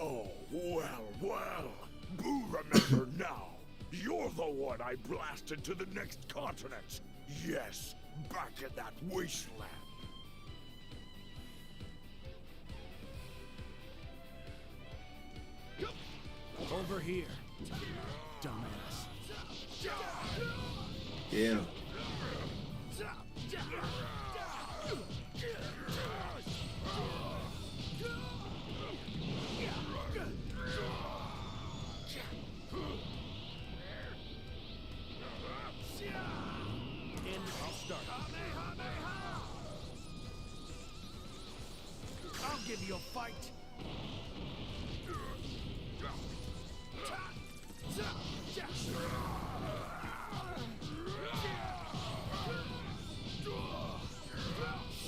Oh, well. Boo, remember now. You're the one I blasted to the next continent. Yes, back in that wasteland. Over here, dumbass. Yeah. I'll give you a fight.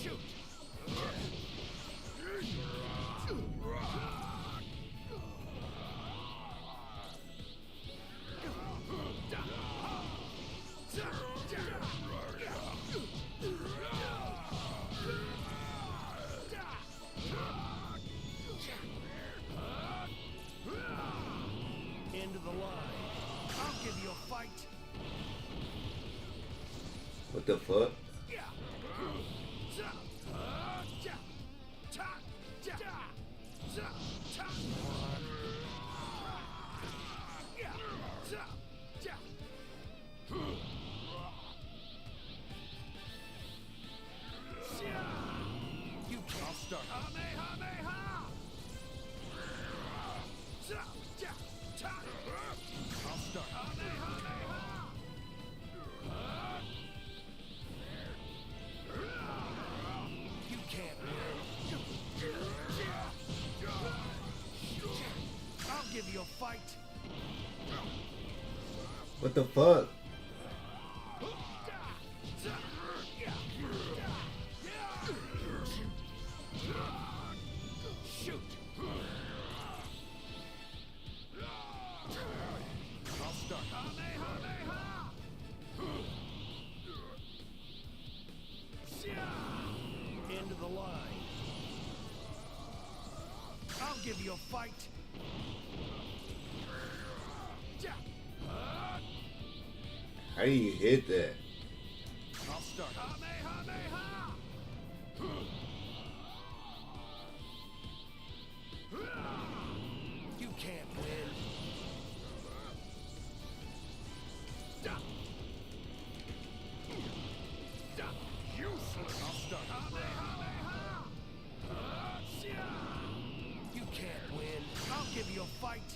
Shoot. End of the line. I'll give you a fight. What the fuck? start. I'll start. You can't win. I'll give you a fight. What the fuck? Shoot. I'll start. Into the line. I'll give you a fight. How do you hit that? I'll start. You can't win. Useless. I'll start. You can't win. I'll give you a fight.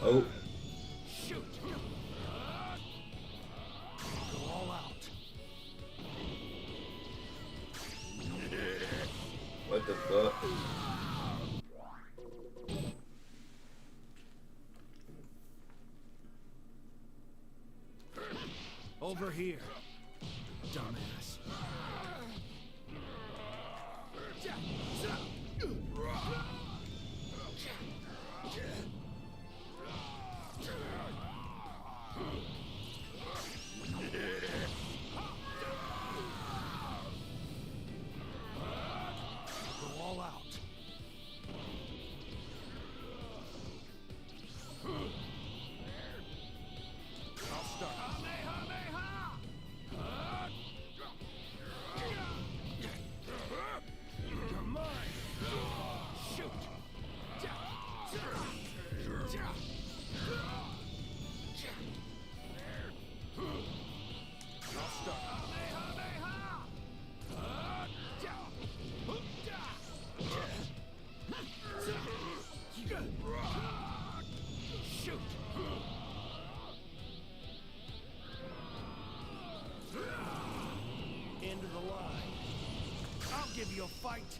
Oh. Shoot. Go all out. What the fuck? Over here, dumbass. Go all out. I'll start. You're mine. Shoot. I'll start. Shoot. Into the line. I'll give you a fight.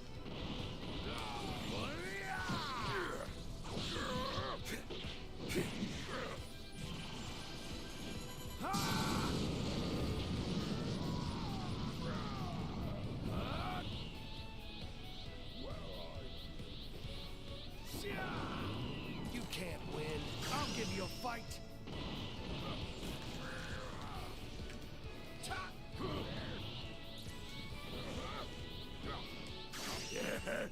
You can't win. I'll give you a fight. Yeah.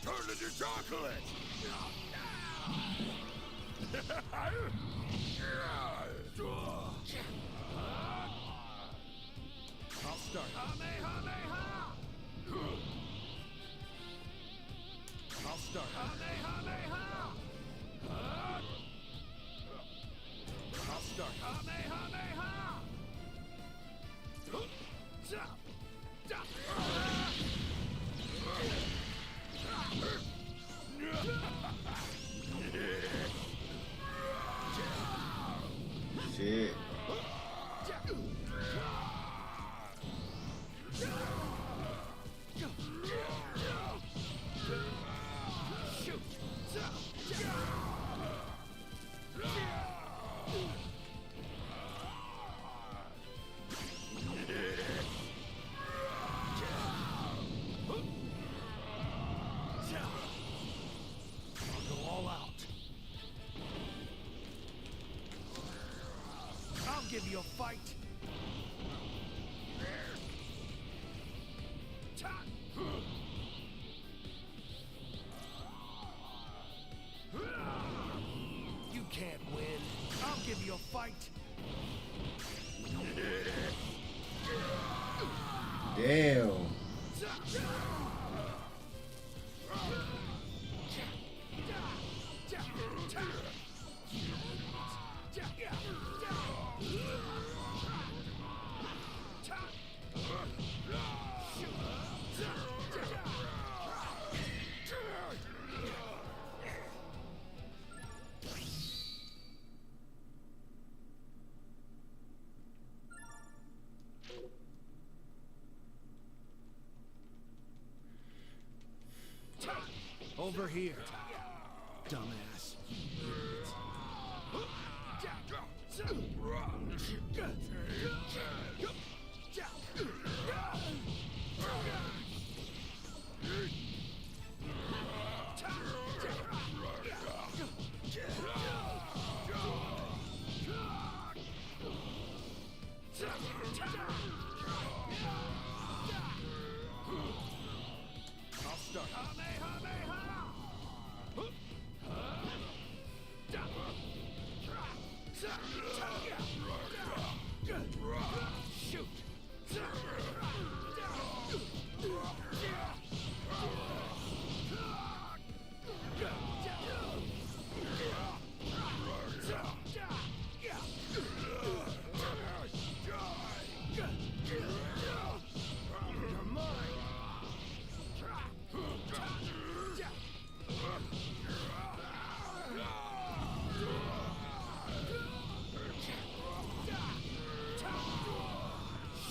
Turn into chocolate. I'll start. I'll start. I'll start. Shit. Go all out. I'll give you a fight. You can't win. I'll give you a fight. Damn. Over here, dumbass. I'll start.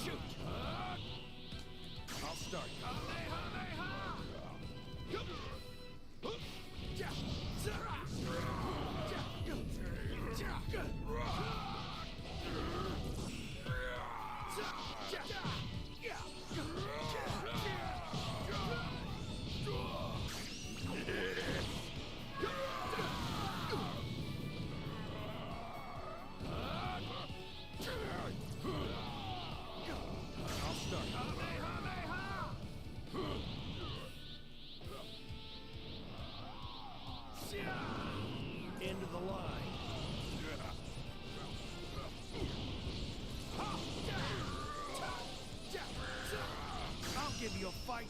Shoot! I'll start. I'll start. End of the line. I'll give you a fight.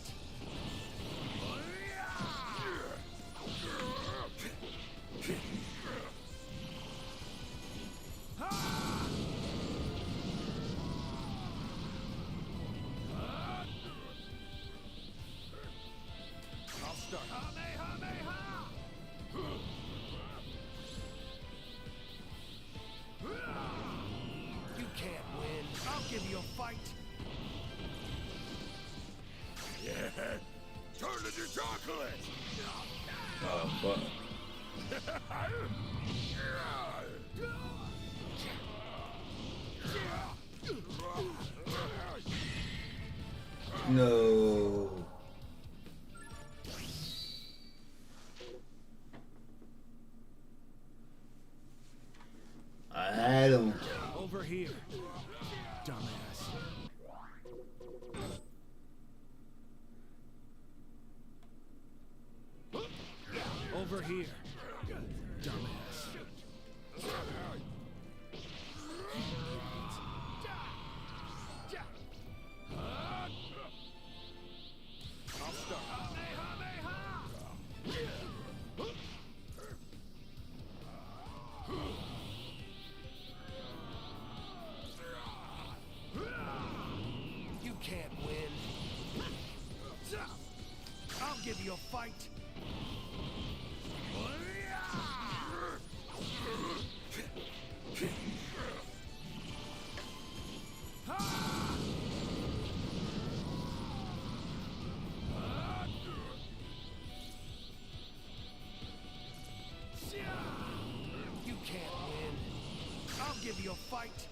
I'll start. You can't win. I'll give you a fight. Yeah. Turn into chocolate. Oh, fuck. No. I had him. Over here, dumbass. Over here, dumbass. I'll start. You can't win. I'll give you a fight. You can't win. I'll give you a fight.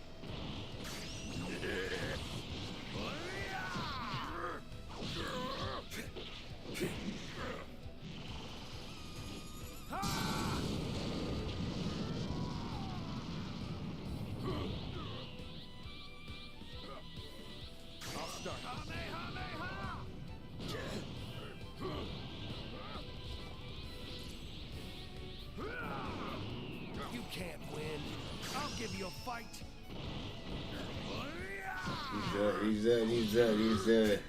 I'll start. You can't win. I'll give you a fight. He's dead.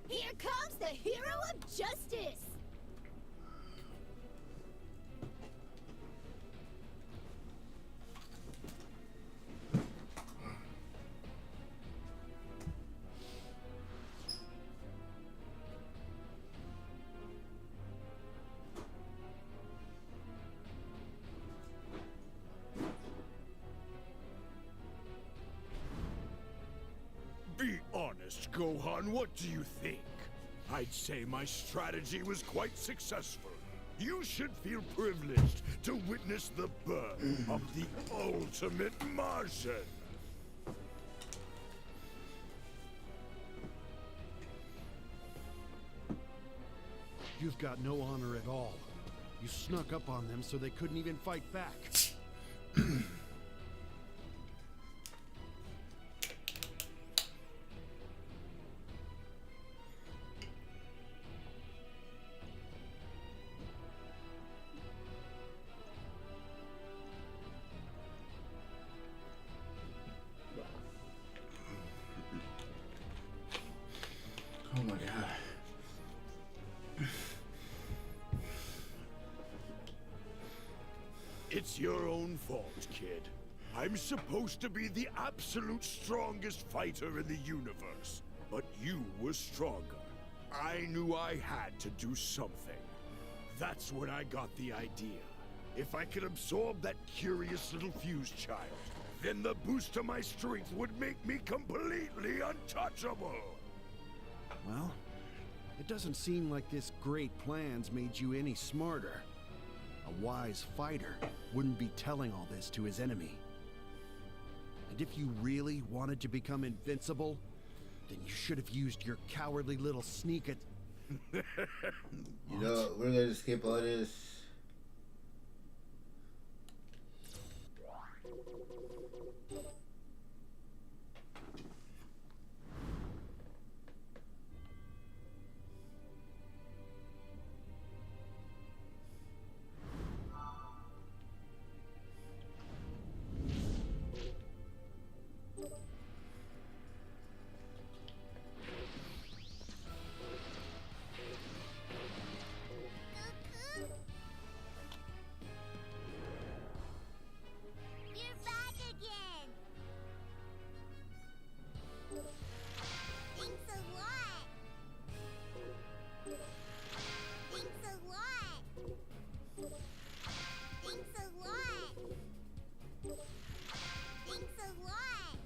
Here comes the hero of justice! Be honest, Gohan, what do you think? I'd say my strategy was quite successful. You should feel privileged to witness the birth of the ultimate Martian. You've got no honor at all. You snuck up on them so they couldn't even fight back. Oh my god. It's your own fault, kid. I'm supposed to be the absolute strongest fighter in the universe, but you were stronger. I knew I had to do something. That's when I got the idea. If I could absorb that curious little fuse child, then the boost to my strength would make me completely untouchable. Well, it doesn't seem like this great plan's made you any smarter. A wise fighter wouldn't be telling all this to his enemy. And if you really wanted to become invincible, then you should have used your cowardly little sneak at... You know, we're gonna skip all this. You're back again! Thanks a lot! Thanks a lot! Thanks a lot! Thanks a lot!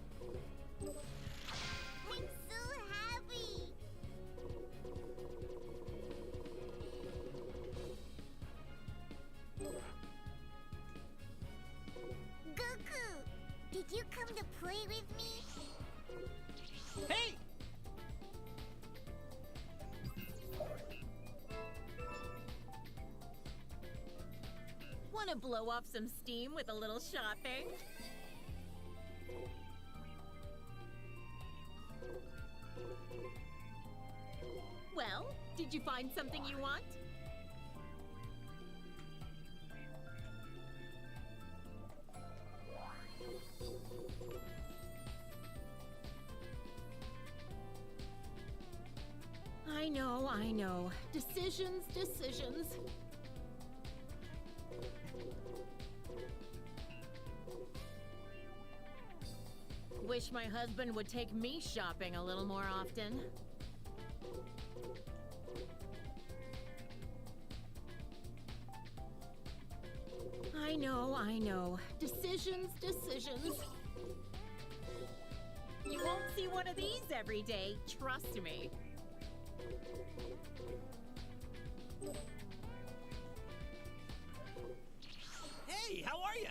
I'm so happy! Goku! Did you come to play with me? Hey! Want to blow off some steam with a little shopping? Well, did you find something you want? I know. Decisions, decisions. Wish my husband would take me shopping a little more often. Oh, I know. Decisions, decisions. You won't see one of these every day, trust me. Hey, how are ya?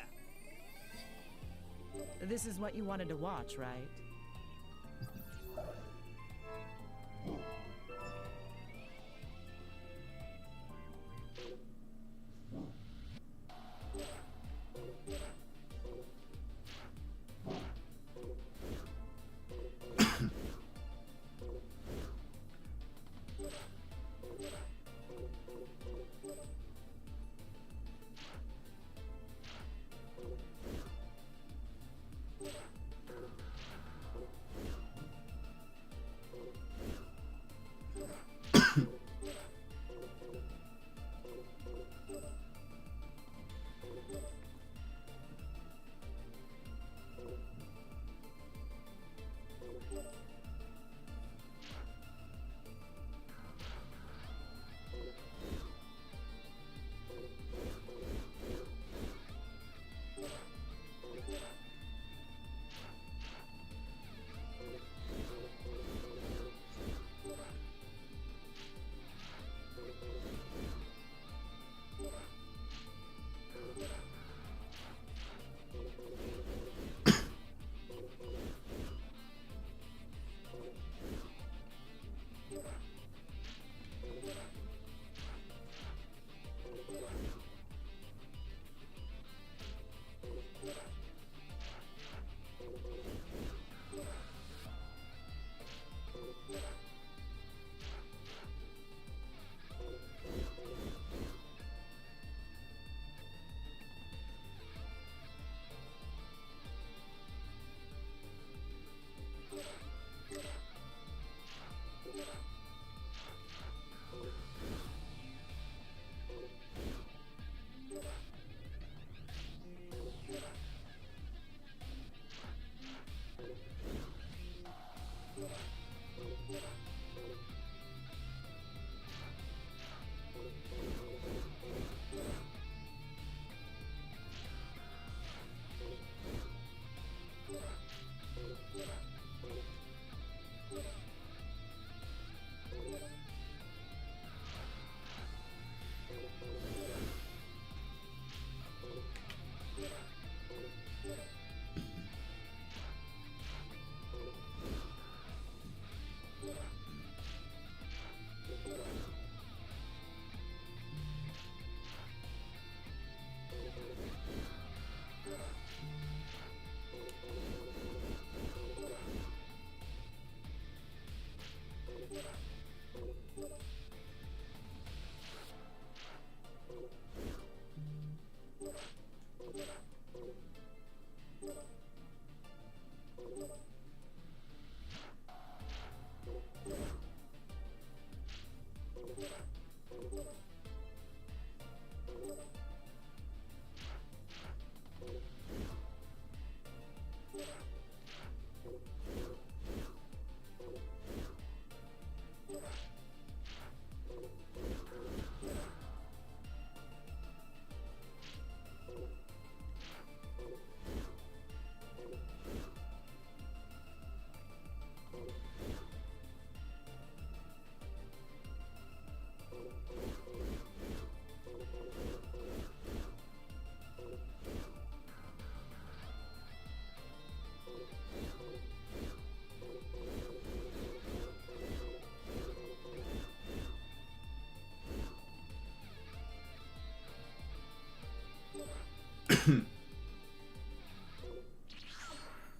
This is what you wanted to watch, right?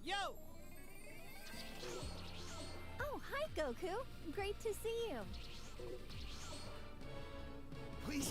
Yo! Oh, hi, Goku. Great to see you. Please